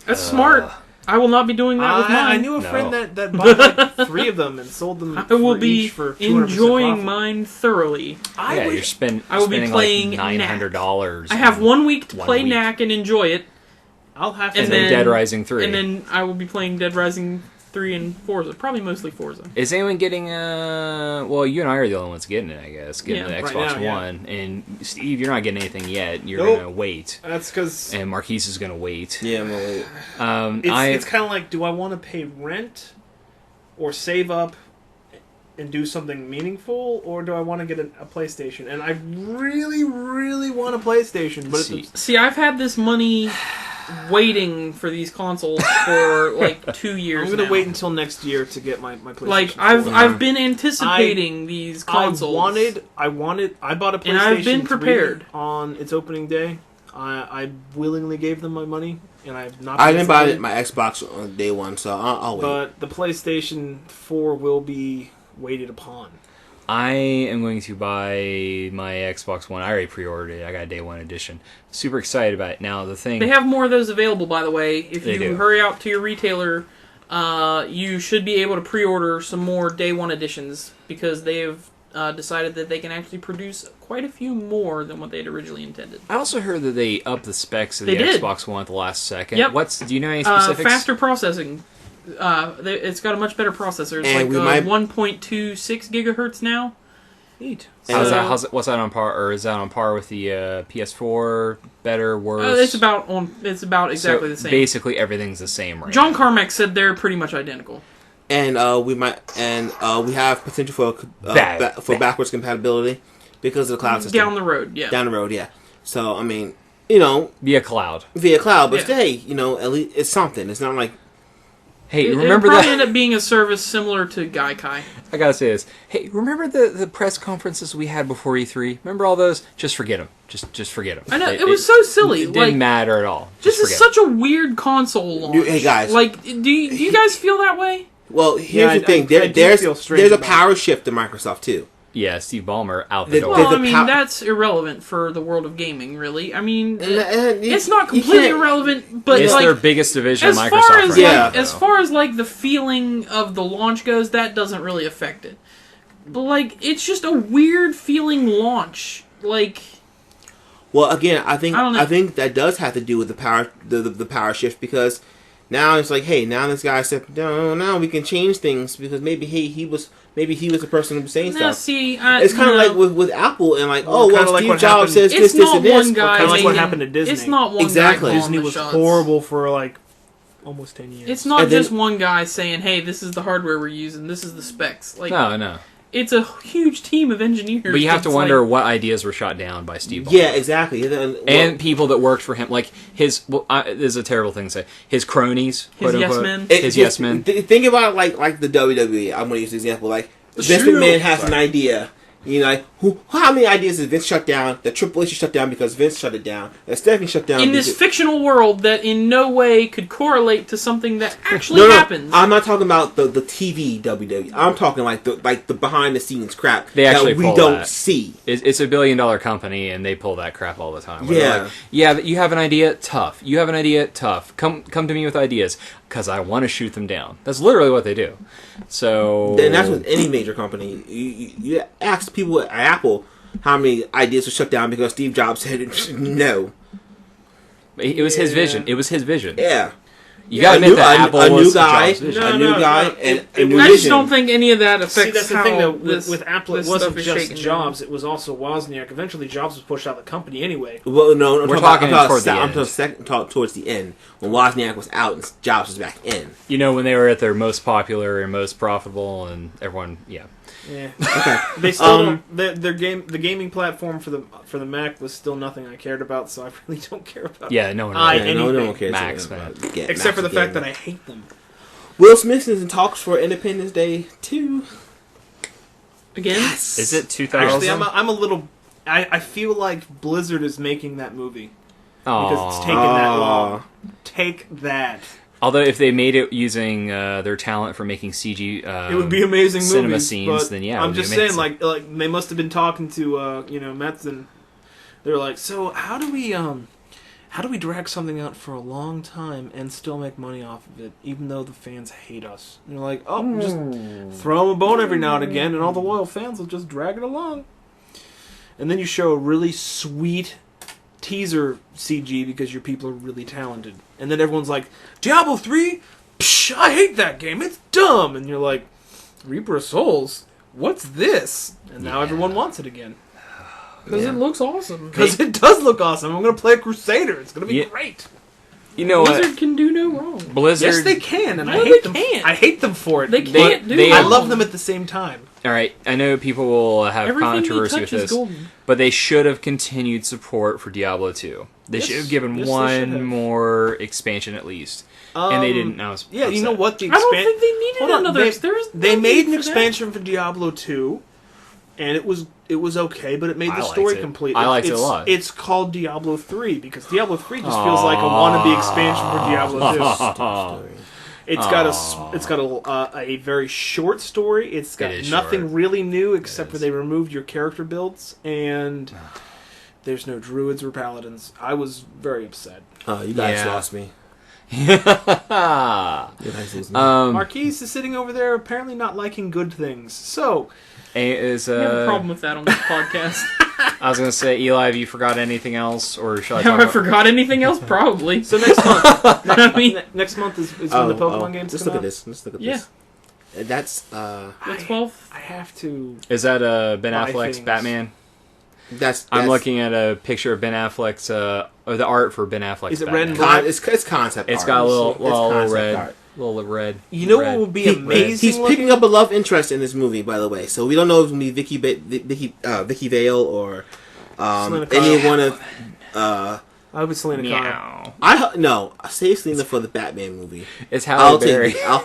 Speaker 4: That's smart. I will not be doing that with mine.
Speaker 3: I knew a
Speaker 1: No.
Speaker 3: friend that bought like 3 of them and sold them.
Speaker 4: I will
Speaker 3: for
Speaker 4: be
Speaker 3: each for 200%
Speaker 4: enjoying
Speaker 3: profit.
Speaker 4: mine thoroughly.
Speaker 3: I
Speaker 1: Yeah,
Speaker 3: wish-
Speaker 1: you're spending.
Speaker 4: I will be playing
Speaker 1: like $900.
Speaker 4: I have 1 week to
Speaker 1: 1
Speaker 4: play
Speaker 1: week.
Speaker 4: Knack and enjoy it,
Speaker 3: I'll have to.
Speaker 1: And
Speaker 4: and
Speaker 1: then
Speaker 4: then-
Speaker 1: Dead Rising 3.
Speaker 4: and then I will be playing Dead Rising 3 and Forza. Probably mostly Forza.
Speaker 1: Is anyone getting well, you and I are the only ones getting it, I guess. Getting
Speaker 4: Yeah.
Speaker 1: the
Speaker 3: Right
Speaker 1: Xbox
Speaker 3: now, yeah.
Speaker 1: One. And Steve, you're not getting anything yet. You're
Speaker 3: Nope.
Speaker 1: gonna wait.
Speaker 3: That's because
Speaker 1: And Marquise is gonna wait.
Speaker 2: Yeah, I'm gonna wait.
Speaker 3: it's kind of like, do I want to pay rent or save up and do something meaningful, or do I want to get a PlayStation? And I really, really want a PlayStation, but
Speaker 1: See,
Speaker 4: See, I've had this money waiting for these consoles for like 2 years.
Speaker 3: I'm gonna
Speaker 4: now.
Speaker 3: wait until next year to get my PlayStation.
Speaker 4: Like
Speaker 3: 4.
Speaker 4: I've been anticipating these consoles.
Speaker 3: I bought a PlayStation
Speaker 4: And I've been
Speaker 3: 3
Speaker 4: prepared.
Speaker 3: on its opening day. I willingly gave them my money, and I've not.
Speaker 2: I
Speaker 3: been
Speaker 2: didn't buy
Speaker 3: disappointed.
Speaker 2: my Xbox on day one, so I'll wait.
Speaker 3: But the PlayStation 4 will be waited upon.
Speaker 1: I am going to buy my Xbox One. I already pre-ordered it. I got a day one edition. Super excited about it. Now the thing
Speaker 4: They have more of those available, by the way. If
Speaker 1: They
Speaker 4: you
Speaker 1: do.
Speaker 4: hurry out to your retailer, you should be able to pre-order some more day one editions because they've decided that they can actually produce quite a few more than what they'd originally intended.
Speaker 1: I also heard that they upped the specs of
Speaker 4: They
Speaker 1: the
Speaker 4: did.
Speaker 1: Xbox One at the last second.
Speaker 4: Yep.
Speaker 1: Do you know any specifics?
Speaker 4: Faster processing. It's got a much better processor. It's
Speaker 2: And we might-
Speaker 4: 1.26 gigahertz now.
Speaker 3: Neat.
Speaker 1: How's what's that on par, or is that on par with the PS4? Better, worse?
Speaker 4: It's about exactly
Speaker 1: So
Speaker 4: the same.
Speaker 1: Basically, everything's the same right
Speaker 4: John
Speaker 1: now.
Speaker 4: Carmack said they're pretty much identical.
Speaker 2: And we have potential for
Speaker 1: Bad.
Speaker 2: backwards compatibility because of the cloud system
Speaker 4: Down the road, yeah.
Speaker 2: Down the road. Yeah. So I mean,
Speaker 1: Via cloud.
Speaker 2: via cloud, but
Speaker 4: Yeah.
Speaker 2: hey, at least it's something. It's not like
Speaker 1: Hey,
Speaker 4: It'll
Speaker 1: remember
Speaker 4: probably
Speaker 1: that?
Speaker 4: end up being a service similar to Gaikai.
Speaker 1: I gotta say this. Hey, remember the press conferences we had before E3? Remember all those? Just forget them. Just forget them.
Speaker 4: I know, it was so silly.
Speaker 1: It didn't
Speaker 4: Like,
Speaker 1: matter at all.
Speaker 4: this
Speaker 1: Just
Speaker 4: is
Speaker 1: forget
Speaker 4: such a weird console launch.
Speaker 2: Hey, guys.
Speaker 4: Like, do you guys feel that way?
Speaker 2: Well, here's
Speaker 3: Yeah,
Speaker 2: the thing.
Speaker 3: I do feel strange
Speaker 2: There's a
Speaker 3: about
Speaker 2: power shift to Microsoft too.
Speaker 1: Yeah, Steve Ballmer out the
Speaker 2: The-
Speaker 1: door.
Speaker 2: There's
Speaker 4: Well,
Speaker 2: a
Speaker 4: I mean,
Speaker 2: pow-
Speaker 4: that's irrelevant for the world of gaming, really. I mean,
Speaker 2: And
Speaker 4: it's not
Speaker 2: you
Speaker 4: completely
Speaker 2: can't-
Speaker 4: irrelevant, but
Speaker 1: It's
Speaker 4: like,
Speaker 1: their biggest division,
Speaker 4: as
Speaker 1: Microsoft.
Speaker 4: far as
Speaker 1: right
Speaker 2: Yeah.
Speaker 1: now,
Speaker 4: like, as
Speaker 1: though.
Speaker 4: far as like the feeling of the launch goes, that doesn't really affect it. But like, it's just a weird feeling launch. Like,
Speaker 2: Well, again, I think
Speaker 4: I don't know.
Speaker 2: I think that does have to do with the power the power shift because now it's like, hey, now this guy said, no, now we can change things because maybe he was the person who was saying
Speaker 4: now
Speaker 2: stuff.
Speaker 4: see,
Speaker 2: It's kind of like with Apple and like,
Speaker 3: Well,
Speaker 2: oh,
Speaker 3: kinda
Speaker 2: well,
Speaker 3: like
Speaker 2: Steve
Speaker 3: what
Speaker 2: Jobs
Speaker 3: happened-
Speaker 2: says
Speaker 4: it's
Speaker 2: this,
Speaker 4: not
Speaker 2: and this.
Speaker 4: one guy.
Speaker 3: Kinda like what
Speaker 4: making-
Speaker 3: happened to Disney.
Speaker 4: It's not one
Speaker 2: Exactly.
Speaker 4: guy calling
Speaker 3: Disney
Speaker 4: the
Speaker 3: was
Speaker 4: shots.
Speaker 3: horrible for like almost 10 years.
Speaker 4: It's not
Speaker 2: And then-
Speaker 4: just one guy saying, "Hey, this is the hardware we're using. This is the specs." Like,
Speaker 1: No.
Speaker 4: it's a huge team of engineers.
Speaker 1: But you have to
Speaker 4: that's
Speaker 1: wonder
Speaker 4: like,
Speaker 1: what ideas were shot down by Steve Ballmer.
Speaker 2: Yeah, exactly.
Speaker 1: And people that worked for him, like his. Well, this is a terrible thing to say. His cronies,
Speaker 4: His
Speaker 1: quote
Speaker 4: yes
Speaker 1: unquote.
Speaker 4: men.
Speaker 1: His yes men.
Speaker 2: Think about it like the WWE. I'm going to use the example. Like Vince
Speaker 3: Shoot.
Speaker 2: McMahon has an idea. You know, like how many ideas did Vince shut down? That Triple H shut down because Vince shut it down. That Stephanie shut down
Speaker 4: in this
Speaker 2: because-
Speaker 4: fictional world that in no way could correlate to something that actually
Speaker 2: No,
Speaker 4: happens.
Speaker 2: I'm not talking about the TV WWE. I'm talking like the behind the scenes crap
Speaker 1: They actually
Speaker 2: that we
Speaker 1: pull
Speaker 2: don't
Speaker 1: that.
Speaker 2: see.
Speaker 1: It's $1 billion company, and they pull that crap all the time. Where they're
Speaker 2: Yeah.
Speaker 1: like, yeah. You have an idea, tough. You have an idea, tough. Come to me with ideas, because I want to shoot them down. That's literally what they do. So,
Speaker 2: And that's with any major company. You ask people at Apple how many ideas were shut down because Steve Jobs said no.
Speaker 1: it was his vision. It was his vision.
Speaker 2: Yeah.
Speaker 1: You gotta admit that Apple
Speaker 2: a new
Speaker 1: was
Speaker 2: guy,
Speaker 1: Jobs' vision.
Speaker 3: No,
Speaker 2: a new
Speaker 3: no,
Speaker 2: guy,
Speaker 3: no.
Speaker 2: and
Speaker 3: It
Speaker 2: a new
Speaker 3: was-
Speaker 4: I just
Speaker 2: vision.
Speaker 4: don't think any of that affects
Speaker 3: See, that's the
Speaker 4: how
Speaker 3: thing, though.
Speaker 4: this,
Speaker 3: With Apple, it
Speaker 4: this
Speaker 3: wasn't
Speaker 4: stuff is
Speaker 3: just
Speaker 4: shaken down.
Speaker 3: Jobs, it was also Wozniak. Eventually, Jobs was pushed out of the company anyway.
Speaker 2: Well, no,
Speaker 1: We're talking toward the
Speaker 2: I'm
Speaker 1: end.
Speaker 2: talking towards the end when Wozniak was out and Jobs was back in.
Speaker 1: You know, when they were at their most popular and most profitable, and everyone, yeah.
Speaker 3: Yeah,
Speaker 2: Okay.
Speaker 3: they still don't, the gaming platform for the Mac was still nothing I cared about, so I really don't care about.
Speaker 1: Yeah, no one
Speaker 3: I-
Speaker 1: really.
Speaker 2: Yeah, no
Speaker 3: anything.
Speaker 2: one cares
Speaker 1: Max,
Speaker 2: about
Speaker 1: man.
Speaker 2: yeah,
Speaker 3: Except for the
Speaker 2: Max
Speaker 3: fact
Speaker 2: again.
Speaker 3: that I hate them.
Speaker 2: Will Smith is in talks for Independence Day 2.
Speaker 4: Again,
Speaker 1: Is it 2000?
Speaker 3: Actually, I'm a little. I feel like Blizzard is making that movie because it's taken that long. Take that.
Speaker 1: Although if they made it using their talent for making CG,
Speaker 3: It would be amazing
Speaker 1: cinema
Speaker 3: movies,
Speaker 1: scenes,
Speaker 3: but
Speaker 1: then yeah, it
Speaker 3: I'm
Speaker 1: would be
Speaker 3: just saying,
Speaker 1: amazing.
Speaker 3: like they must have been talking to Metz, and they're like, so how do we drag something out for a long time and still make money off of it, even though the fans hate us? And they're like, oh, just throw them a bone every now and again, and all the loyal fans will just drag it along. And then you show a really sweet teaser CG because your people are really talented. And then everyone's like, Diablo 3? Psh, I hate that game. It's dumb. And you're like, Reaper of Souls? What's this? And now everyone wants it again.
Speaker 4: because it looks awesome.
Speaker 3: Because it does look awesome. I'm going to play a Crusader. It's going to be
Speaker 1: Yeah.
Speaker 3: great.
Speaker 1: You know
Speaker 4: Blizzard
Speaker 1: what?
Speaker 4: can do no wrong.
Speaker 1: Blizzard.
Speaker 3: Yes, they can. And I
Speaker 4: No,
Speaker 3: hate
Speaker 4: they
Speaker 3: them.
Speaker 4: can't.
Speaker 3: I hate them for it.
Speaker 4: They
Speaker 3: but
Speaker 4: can't do.
Speaker 1: they-
Speaker 3: I
Speaker 4: wrong.
Speaker 3: love them at the same time.
Speaker 1: All right, I know people will have
Speaker 4: Everything they
Speaker 1: controversy
Speaker 4: touch
Speaker 1: with
Speaker 4: is
Speaker 1: this,
Speaker 4: golden.
Speaker 1: but they should have continued support for Diablo 2. They
Speaker 3: Yes,
Speaker 1: should have given
Speaker 3: yes, they should
Speaker 1: one
Speaker 3: have.
Speaker 1: more expansion at least, and they didn't. I was
Speaker 3: Yeah, you
Speaker 1: upset.
Speaker 3: know what? The
Speaker 4: I don't think they needed
Speaker 3: Hold on,
Speaker 4: another.
Speaker 3: They made an
Speaker 4: need for that.
Speaker 3: expansion for Diablo 2, and it was okay, but it made
Speaker 1: I
Speaker 3: the
Speaker 1: liked
Speaker 3: story
Speaker 1: it.
Speaker 3: complete.
Speaker 1: I liked it a
Speaker 3: It's-
Speaker 1: lot.
Speaker 3: It's called Diablo 3 because Diablo 3 just feels like a wannabe expansion for Diablo 2. It's got a very short story. It's got
Speaker 1: It is
Speaker 3: nothing
Speaker 1: short.
Speaker 3: really new except for
Speaker 1: is.
Speaker 3: they removed your character builds and there's no druids or paladins. I was very upset.
Speaker 2: You guys
Speaker 1: Yeah.
Speaker 2: lost me. You guys lost me.
Speaker 3: Marquees is sitting over there apparently not liking good things. So,
Speaker 1: Is
Speaker 4: I have a problem with that on this podcast.
Speaker 1: I was gonna say, Eli, have you forgot anything else, or should I
Speaker 4: Have
Speaker 1: talk
Speaker 4: I
Speaker 1: about?
Speaker 4: forgot anything else? Probably.
Speaker 3: so next month,
Speaker 4: I mean,
Speaker 3: next month is when the Pokemon games
Speaker 2: Let's
Speaker 3: come
Speaker 2: look at
Speaker 3: out.
Speaker 2: this. Let's look at
Speaker 4: Yeah.
Speaker 2: this. That's
Speaker 4: the 12th.
Speaker 3: I have to.
Speaker 1: Is that Ben
Speaker 3: Buy
Speaker 1: Affleck's
Speaker 3: things.
Speaker 1: Batman?
Speaker 2: that's.
Speaker 1: I'm looking at a picture of Ben Affleck's, or the art for Ben Affleck's.
Speaker 3: Is it
Speaker 1: Batman.
Speaker 3: red and black?
Speaker 2: It's concept.
Speaker 1: It's
Speaker 2: art.
Speaker 1: got a
Speaker 2: It's
Speaker 1: little
Speaker 2: concept
Speaker 1: red,
Speaker 2: art.
Speaker 1: little red.
Speaker 3: You know
Speaker 1: red.
Speaker 3: what would be
Speaker 2: He-
Speaker 3: amazing?
Speaker 2: He's picking up a love interest in this movie, by the way. So we don't know if it's gonna be Vicky Vale or
Speaker 3: Selena
Speaker 2: any
Speaker 3: Kyle.
Speaker 2: one of
Speaker 3: I hope it's Selena Kyle.
Speaker 1: Meow.
Speaker 2: No, save Selena for the Batman movie.
Speaker 1: It's Halle
Speaker 2: I'll
Speaker 1: Berry.
Speaker 2: take it.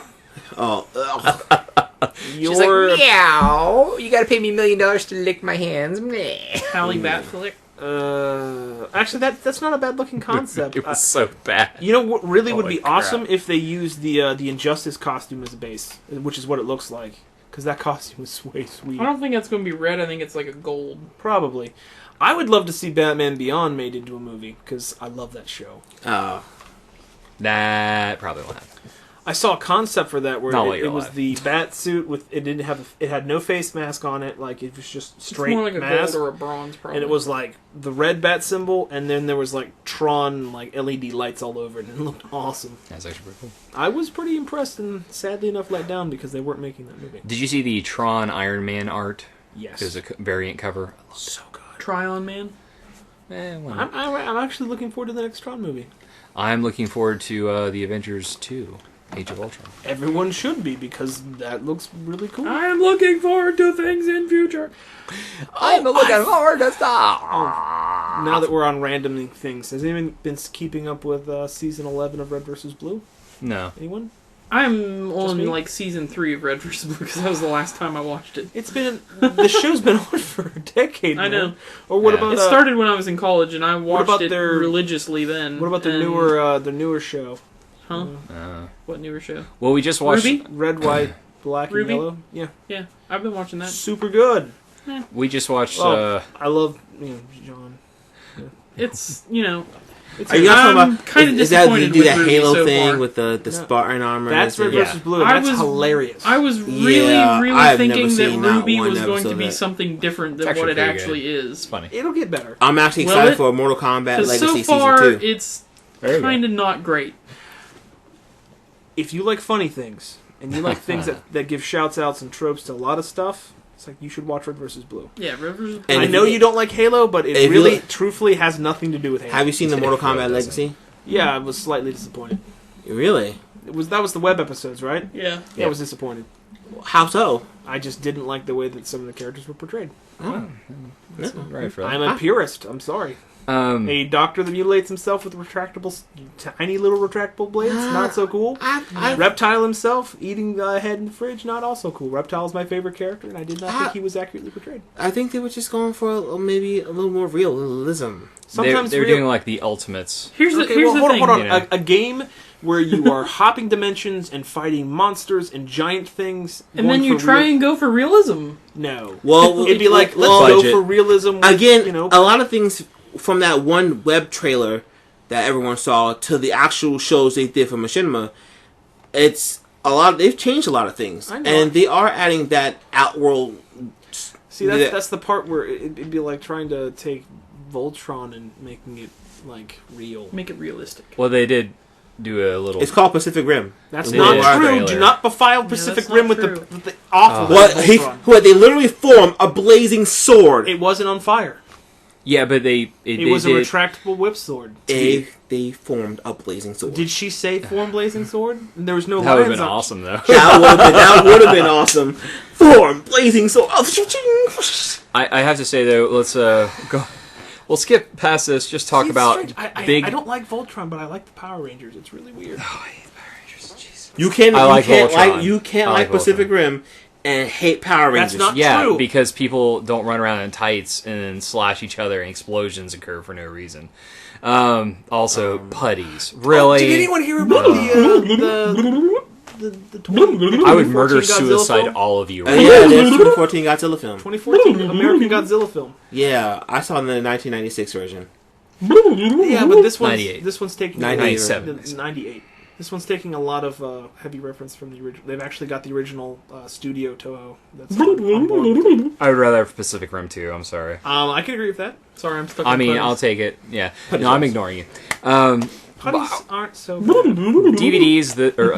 Speaker 1: She's like, meow. You gotta pay me $1 million to lick my hands.
Speaker 4: Halle Batflick.
Speaker 3: Actually, that's not a bad looking concept.
Speaker 1: It was so bad.
Speaker 3: You know what really would
Speaker 1: Holy
Speaker 3: be
Speaker 1: crap.
Speaker 3: awesome if they used the Injustice costume as a base, which is what it looks like. Because that costume is way sweet.
Speaker 4: I don't think it's going to be red. I think it's like a gold.
Speaker 3: Probably. I would love to see Batman Beyond made into a movie because I love that show.
Speaker 1: That probably won't happen.
Speaker 3: I saw a concept for that where
Speaker 1: Not while
Speaker 3: it
Speaker 1: you're
Speaker 3: was
Speaker 1: alive.
Speaker 3: the bat suit with it had no face mask on it, like it was just straight
Speaker 4: It's more like a
Speaker 3: mask,
Speaker 4: gold or a bronze, probably.
Speaker 3: and it was like the red bat symbol, and then there was like Tron like LED lights all over it, and it looked awesome.
Speaker 1: That's actually pretty cool.
Speaker 3: I was pretty impressed and sadly enough let down because they weren't making that movie.
Speaker 1: Did you see the Tron Iron Man art?
Speaker 3: Yes,
Speaker 1: There's a variant cover.
Speaker 3: so good.
Speaker 4: Try-on Man.
Speaker 3: I'm actually looking forward to the next Tron movie.
Speaker 1: I'm looking forward to the Avengers 2, Age of Ultron.
Speaker 3: Everyone should be because that looks really cool.
Speaker 4: I am looking forward to things in future.
Speaker 1: I'm looking forward to stuff.
Speaker 3: Now that we're on random things, has anyone been keeping up with season 11 of Red vs. Blue?
Speaker 1: No.
Speaker 3: Anyone?
Speaker 4: I'm on
Speaker 3: me?
Speaker 4: like season 3 of Red vs. Blue because that was the last time I watched it.
Speaker 3: The show's been on for a decade.
Speaker 4: I know.
Speaker 3: Man. Or what
Speaker 1: Yeah.
Speaker 3: about
Speaker 4: It started when I was in college, and I watched
Speaker 3: about
Speaker 4: it
Speaker 3: their-
Speaker 4: religiously then.
Speaker 3: what about the
Speaker 4: and-
Speaker 3: newer show?
Speaker 4: Huh? What newer show?
Speaker 1: Well, we just watched.
Speaker 4: Ruby?
Speaker 3: Red, white, black,
Speaker 4: Ruby?
Speaker 3: and yellow. Yeah,
Speaker 4: Yeah, I've been watching that.
Speaker 3: super good.
Speaker 1: We just watched.
Speaker 3: Oh, I love John.
Speaker 4: It's, you know...
Speaker 2: Are you guys
Speaker 4: I'm
Speaker 2: talking about?
Speaker 4: kind of
Speaker 2: Is that
Speaker 4: disappointed
Speaker 2: do
Speaker 4: with
Speaker 2: that
Speaker 4: Ruby
Speaker 2: Halo
Speaker 4: so
Speaker 2: thing
Speaker 4: far.
Speaker 2: with the Spartan armor?
Speaker 3: That's Red
Speaker 1: Yeah.
Speaker 3: vs. Blue. And that's hilarious.
Speaker 4: I was really,
Speaker 2: Yeah,
Speaker 4: really
Speaker 2: I've never
Speaker 4: thinking that
Speaker 2: seen not
Speaker 4: Ruby
Speaker 2: one
Speaker 4: was going
Speaker 2: episode
Speaker 4: to
Speaker 2: of
Speaker 4: be
Speaker 2: that.
Speaker 4: something different than
Speaker 1: It's
Speaker 4: what it
Speaker 1: actually pretty
Speaker 4: actually
Speaker 1: It's
Speaker 4: is.
Speaker 1: funny.
Speaker 3: It'll get better.
Speaker 2: I'm actually
Speaker 4: Will
Speaker 2: excited
Speaker 4: it?
Speaker 2: for Mortal Kombat
Speaker 4: Because
Speaker 2: Legacy
Speaker 4: so far,
Speaker 2: Season 2.
Speaker 4: it's
Speaker 1: There you go.
Speaker 4: kind of not great.
Speaker 3: If you like funny things and you like things that give shouts outs and tropes to a lot of stuff, it's like you should watch Red vs. Blue.
Speaker 4: Yeah, Red vs. Blue.
Speaker 2: And
Speaker 3: I
Speaker 2: if
Speaker 3: know
Speaker 2: you-
Speaker 3: you don't like Halo, but it
Speaker 2: if you
Speaker 3: really,
Speaker 2: look-
Speaker 3: truthfully, has nothing to do with Halo.
Speaker 2: Have you seen the Mortal
Speaker 1: If Halo
Speaker 2: Kombat
Speaker 1: doesn't.
Speaker 2: Legacy?
Speaker 3: Yeah, I was slightly disappointed.
Speaker 2: Really?
Speaker 3: That was the web episodes, right?
Speaker 4: Yeah.
Speaker 3: Yeah, I was disappointed.
Speaker 2: How so?
Speaker 3: I just didn't like the way that some of the characters were portrayed.
Speaker 1: That's right for that.
Speaker 3: I'm a purist. I'm sorry. A doctor that mutilates himself with tiny little retractable blades, not so cool. Reptile himself eating the head in the fridge, not also cool. Reptile's my favorite character, and I did not think he was accurately portrayed.
Speaker 2: I think they were just going for maybe a little more realism.
Speaker 3: Sometimes
Speaker 1: they're doing like the ultimates.
Speaker 4: Here's the
Speaker 3: Okay,
Speaker 4: here's
Speaker 3: well,
Speaker 4: the
Speaker 3: hold
Speaker 4: thing.
Speaker 3: on, hold on.
Speaker 1: you know.
Speaker 3: A game where you are hopping dimensions and fighting monsters and giant things,
Speaker 4: And
Speaker 3: going
Speaker 4: then you
Speaker 3: for
Speaker 4: try
Speaker 3: real-
Speaker 4: and go for realism.
Speaker 3: No.
Speaker 2: Well,
Speaker 3: It'd be like, let's
Speaker 2: well,
Speaker 3: go
Speaker 1: budget.
Speaker 3: for realism. With,
Speaker 2: Again,
Speaker 3: you know,
Speaker 2: a lot of things from that one web trailer that everyone saw to the actual shows they did for Machinima, it's a lot. They've changed a lot of things,
Speaker 3: I know.
Speaker 2: and they are adding that outworld.
Speaker 3: see, that's the part where it'd be like trying to take Voltron and making it like real.
Speaker 4: Make it realistic.
Speaker 1: Well, they did do a little.
Speaker 2: It's called Pacific Rim.
Speaker 3: That's
Speaker 1: They
Speaker 3: not
Speaker 1: did.
Speaker 3: true.
Speaker 1: Trailer.
Speaker 3: Do not befile Pacific
Speaker 4: that's
Speaker 3: Rim
Speaker 4: not
Speaker 3: with
Speaker 4: true.
Speaker 3: the awful
Speaker 2: What?
Speaker 3: Voltron.
Speaker 2: They literally form a blazing sword.
Speaker 3: It wasn't on fire.
Speaker 1: Yeah, but they
Speaker 3: It was a
Speaker 1: did.
Speaker 3: retractable whip sword.
Speaker 2: They formed a blazing sword.
Speaker 3: Did she say form blazing sword? And there was no
Speaker 1: That would have
Speaker 3: lines
Speaker 1: been
Speaker 3: on it.
Speaker 1: awesome, though.
Speaker 2: That would have been awesome. Form blazing sword.
Speaker 1: I have to say though, let's go. We'll skip past this. Just talk
Speaker 3: See, it's
Speaker 1: about
Speaker 3: strange.
Speaker 1: big.
Speaker 3: I don't like Voltron, but I like the Power Rangers. It's really weird.
Speaker 2: You can't.
Speaker 1: I like Voltron.
Speaker 2: You can't
Speaker 1: I
Speaker 2: like
Speaker 1: like
Speaker 2: Pacific
Speaker 1: Voltron.
Speaker 2: Rim and hate Power Rangers.
Speaker 3: That's not
Speaker 1: Yeah,
Speaker 3: true.
Speaker 1: because people don't run around in tights and then slash each other and explosions occur for no reason. Also, putties. Really?
Speaker 3: Did anyone hear about the 20,
Speaker 1: I would murder
Speaker 3: 2014 Godzilla
Speaker 1: suicide
Speaker 3: film?
Speaker 1: all of you.
Speaker 2: Yeah, there's 2014 Godzilla film.
Speaker 3: 2014 American Godzilla film.
Speaker 2: Yeah, I saw the 1996 version.
Speaker 3: Yeah, but this
Speaker 1: 98.
Speaker 3: one's taking
Speaker 1: 97.
Speaker 3: 98. This one's taking a lot of heavy reference from the original. They've actually got the original studio Toho. That's on board.
Speaker 1: I would rather have Pacific Rim 2. I'm sorry.
Speaker 3: I can agree with that.
Speaker 4: Sorry, I'm stuck.
Speaker 1: I
Speaker 4: on
Speaker 1: mean,
Speaker 4: putties.
Speaker 1: I'll take it. Yeah.
Speaker 3: Putty
Speaker 1: No, I'm
Speaker 3: shots.
Speaker 1: ignoring you.
Speaker 3: Putties aren't so good.
Speaker 1: DVDs that or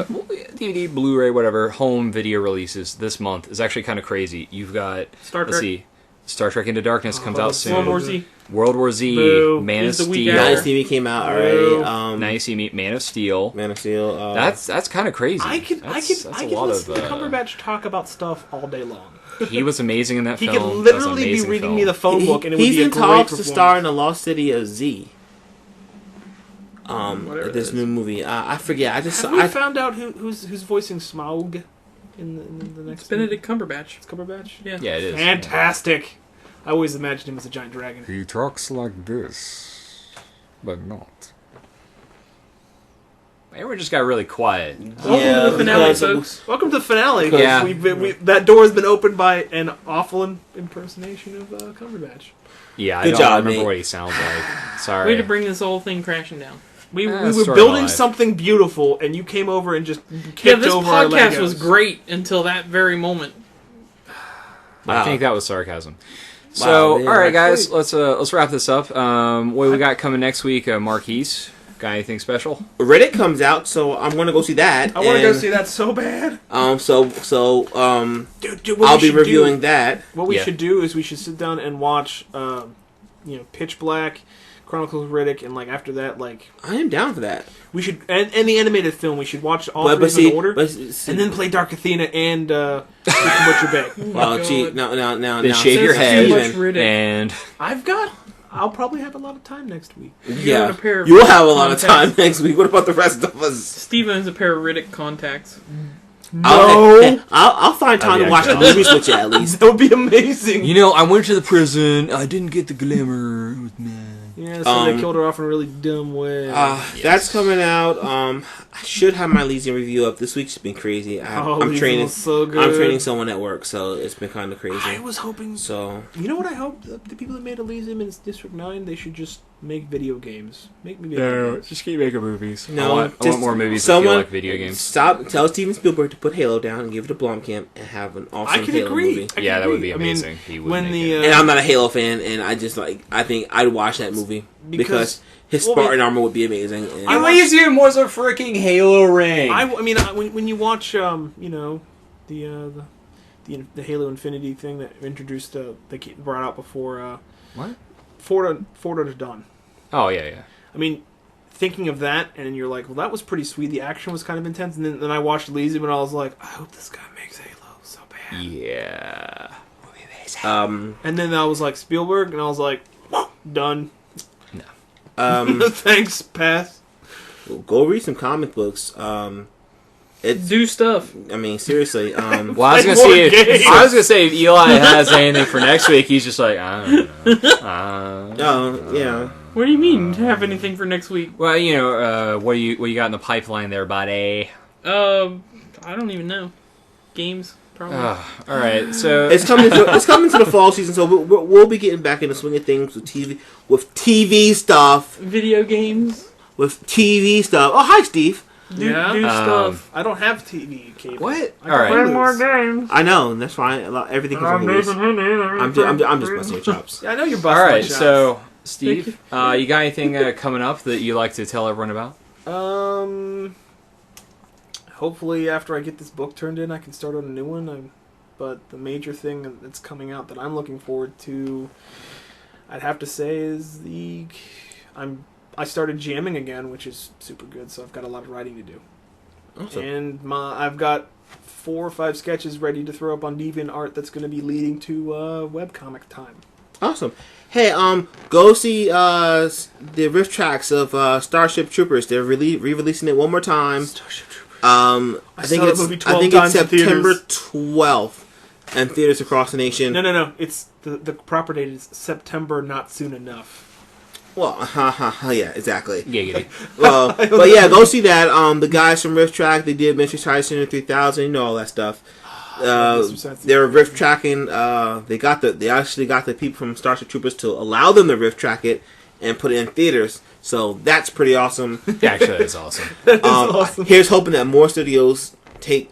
Speaker 1: DVD, Blu-ray, whatever home video releases this month is actually kind of crazy. You've got
Speaker 3: Star
Speaker 1: let's
Speaker 3: Trek.
Speaker 1: see, Star Trek Into Darkness comes out soon.
Speaker 4: World War Z.
Speaker 1: World War Z,
Speaker 3: Boo.
Speaker 1: Man of
Speaker 4: Is the week
Speaker 1: Steel.
Speaker 4: after.
Speaker 2: Nice TV came out
Speaker 3: Boo.
Speaker 2: already.
Speaker 1: Now you see me, Man of Steel.
Speaker 2: Man of Steel.
Speaker 1: That's kind of crazy.
Speaker 3: I could
Speaker 1: That's a lot
Speaker 3: listen to
Speaker 1: of.
Speaker 3: Cumberbatch talk about stuff all day long.
Speaker 1: He was amazing in that
Speaker 3: He
Speaker 1: film.
Speaker 3: could
Speaker 1: That was an
Speaker 3: literally be
Speaker 1: amazing
Speaker 3: reading
Speaker 1: film.
Speaker 3: me the phone book, and it would
Speaker 2: he's
Speaker 3: be a
Speaker 2: in
Speaker 3: great
Speaker 2: talks to
Speaker 3: performance.
Speaker 2: star in the Lost City of Z.
Speaker 4: Whatever
Speaker 2: this
Speaker 4: it
Speaker 2: new movie. I forget. I just
Speaker 3: Have we found out who's voicing Smaug in the next?
Speaker 4: It's Benedict Cumberbatch.
Speaker 3: It's Cumberbatch.
Speaker 4: Yeah.
Speaker 1: Yeah, it is.
Speaker 3: Fantastic. I always imagined him as a giant dragon.
Speaker 6: He talks like this, but not.
Speaker 1: Everyone just got really quiet.
Speaker 4: Welcome to the finale, folks.
Speaker 3: Welcome to the finale.
Speaker 1: Yeah.
Speaker 3: That door has been opened by an awful impersonation of Cumberbatch.
Speaker 1: Yeah, I
Speaker 2: Good
Speaker 1: don't
Speaker 2: job,
Speaker 1: remember
Speaker 2: Nate.
Speaker 1: what he sounds like. Sorry.
Speaker 4: Way to bring this whole thing crashing down.
Speaker 3: We
Speaker 1: Ah,
Speaker 3: were
Speaker 1: story of
Speaker 3: building
Speaker 1: life.
Speaker 3: something beautiful, and you came over and just kicked
Speaker 4: Yeah, this
Speaker 3: over our
Speaker 4: podcast
Speaker 3: Legos.
Speaker 4: was great until that very moment.
Speaker 1: I think that was sarcasm. So,
Speaker 2: yeah,
Speaker 1: all right, guys,
Speaker 2: actually-
Speaker 1: let's wrap this up. What we got coming next week? Marquees, got anything special?
Speaker 2: Riddick comes out, so I'm gonna go see that.
Speaker 3: I want to go
Speaker 2: and,
Speaker 3: see that so bad. Dude,
Speaker 2: I'll be reviewing that.
Speaker 3: What we
Speaker 1: Yeah.
Speaker 3: should do is we should sit down and watch, Pitch Black, Chronicles of Riddick, and after that,
Speaker 2: I am down for that.
Speaker 3: we should and the animated film. We should watch all
Speaker 2: But
Speaker 3: three in order,
Speaker 2: and
Speaker 3: and then play Dark Athena and Sleeping Butcher Bay.
Speaker 2: well,
Speaker 4: God.
Speaker 2: gee, no,
Speaker 1: Then shave your
Speaker 4: Says
Speaker 1: head
Speaker 4: too much Riddick.
Speaker 1: and
Speaker 3: I'll probably have a lot of time next week.
Speaker 2: Yeah,
Speaker 4: own a pair of
Speaker 2: you'll have a lot of
Speaker 4: contacts.
Speaker 2: time next week. What about the rest of us?
Speaker 4: Steve owns a pair of Riddick contacts.
Speaker 2: I'll find time
Speaker 1: That'd
Speaker 2: to
Speaker 1: be
Speaker 2: watch the
Speaker 1: excellent.
Speaker 2: movies with you at least.
Speaker 3: That would be amazing.
Speaker 1: I went to the prison. I didn't get the glamour. It was mad.
Speaker 3: Yeah, so they killed her off in a really dumb way.
Speaker 2: That's coming out. I should have my Elysium review up. This week's been crazy. I'm
Speaker 3: Elysium
Speaker 2: training.
Speaker 3: was so good.
Speaker 2: I'm training someone at work, so it's been kind of crazy.
Speaker 3: I was hoping.
Speaker 2: So
Speaker 3: You know what I hope? The people that made Elysium in District 9, they should just make video games. Make me video
Speaker 6: No,
Speaker 3: games.
Speaker 6: just keep making movies.
Speaker 2: no,
Speaker 1: I want
Speaker 2: just
Speaker 1: more movies that feel
Speaker 2: someone
Speaker 1: like video games.
Speaker 2: Stop. Tell Steven Spielberg to put Halo down and give it to Blomkamp and have an awesome
Speaker 3: I can
Speaker 2: Halo
Speaker 3: agree.
Speaker 2: movie.
Speaker 3: I can
Speaker 1: Yeah, that would be
Speaker 3: agree. I mean,
Speaker 1: amazing. He would
Speaker 3: when
Speaker 1: make
Speaker 3: the
Speaker 1: it.
Speaker 2: And I'm not a Halo fan, and I think I'd watch that movie because his
Speaker 3: well,
Speaker 2: Spartan armor would be amazing. And
Speaker 1: Elysium was a freaking Halo ring.
Speaker 3: when you watch the Halo Infinity thing that introduced they brought out before
Speaker 1: What?
Speaker 3: Fort to Dawn.
Speaker 1: Oh yeah.
Speaker 3: I mean, thinking of that, and you're like, well, that was pretty sweet. The action was kind of intense, and then I watched Elysium, and I was like, I hope this guy makes Halo so bad.
Speaker 1: Yeah.
Speaker 3: And then I was like, Spielberg, and I was like, done.
Speaker 1: No.
Speaker 3: Thanks, pass.
Speaker 2: go read some comic books.
Speaker 4: Do stuff.
Speaker 2: I mean, seriously.
Speaker 1: Well, I was gonna
Speaker 3: more
Speaker 1: see.
Speaker 3: games.
Speaker 1: I was gonna say if Eli has anything for next week, he's just like, I don't know.
Speaker 2: Oh, yeah.
Speaker 4: What do you mean have anything for next week?
Speaker 1: Well, what do you got in the pipeline there, buddy?
Speaker 4: I don't even know. Games, probably.
Speaker 1: All right, so
Speaker 2: It's coming to the fall season, so we'll be getting back in the swing of things with TV stuff.
Speaker 4: Video games.
Speaker 2: With TV stuff. Oh, hi, Steve.
Speaker 4: Do stuff.
Speaker 3: I don't have TV cable.
Speaker 1: What?
Speaker 3: I
Speaker 1: All right.
Speaker 3: got
Speaker 4: Play more
Speaker 3: Hulu's.
Speaker 4: games.
Speaker 2: I know, and that's fine. Everything comes from movies. I'm just busting your chops.
Speaker 3: Yeah, I know you're
Speaker 1: All
Speaker 3: busting
Speaker 1: right,
Speaker 3: my chops.
Speaker 1: so Steve, you got anything coming up that you like to tell everyone about?
Speaker 3: Hopefully after I get this book turned in, I can start on a new one. But the major thing that's coming out that I'm looking forward to, I'd have to say, is I started jamming again, which is super good. So I've got a lot of writing to do,
Speaker 2: Awesome.
Speaker 3: and I've got 4 or 5 sketches ready to throw up on DeviantArt. That's going to be leading to webcomic time.
Speaker 2: Awesome. Hey, go see the riff tracks of Starship Troopers. They're re-releasing it one more time.
Speaker 3: Starship Troopers.
Speaker 2: I think
Speaker 3: saw that
Speaker 2: it's
Speaker 3: movie 12
Speaker 2: it's
Speaker 3: times in
Speaker 2: September
Speaker 3: theaters.
Speaker 2: 12th, and theaters across the nation.
Speaker 3: No. It's the proper date is September. Not soon enough.
Speaker 2: Well, yeah, exactly.
Speaker 1: Giggity.
Speaker 2: But yeah, go see that. The guys from Riff Track, they did Mystery Science Center 3000, you know all that stuff. They're riff tracking. They actually got the people from Starship Troopers to allow them to riff track it and put it in theaters. So that's pretty awesome.
Speaker 1: Actually, that's awesome.
Speaker 3: Awesome.
Speaker 2: Here's hoping that more studios take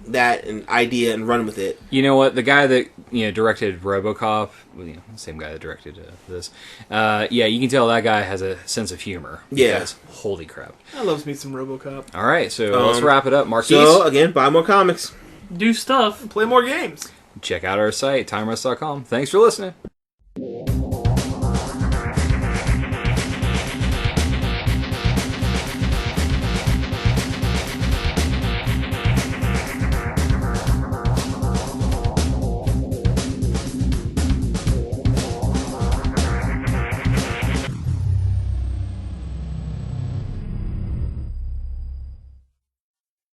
Speaker 2: that an idea and run with it.
Speaker 1: You know what? The guy that directed RoboCop, same guy that directed this. You can tell that guy has a sense of humor.
Speaker 2: Yeah.
Speaker 1: Because, holy crap!
Speaker 3: I loves me some RoboCop.
Speaker 1: All right, so let's wrap it up. Marquees,
Speaker 2: So again, buy more comics.
Speaker 4: Do stuff.
Speaker 3: Play more games.
Speaker 1: check out our site, timerust.com. Thanks for listening.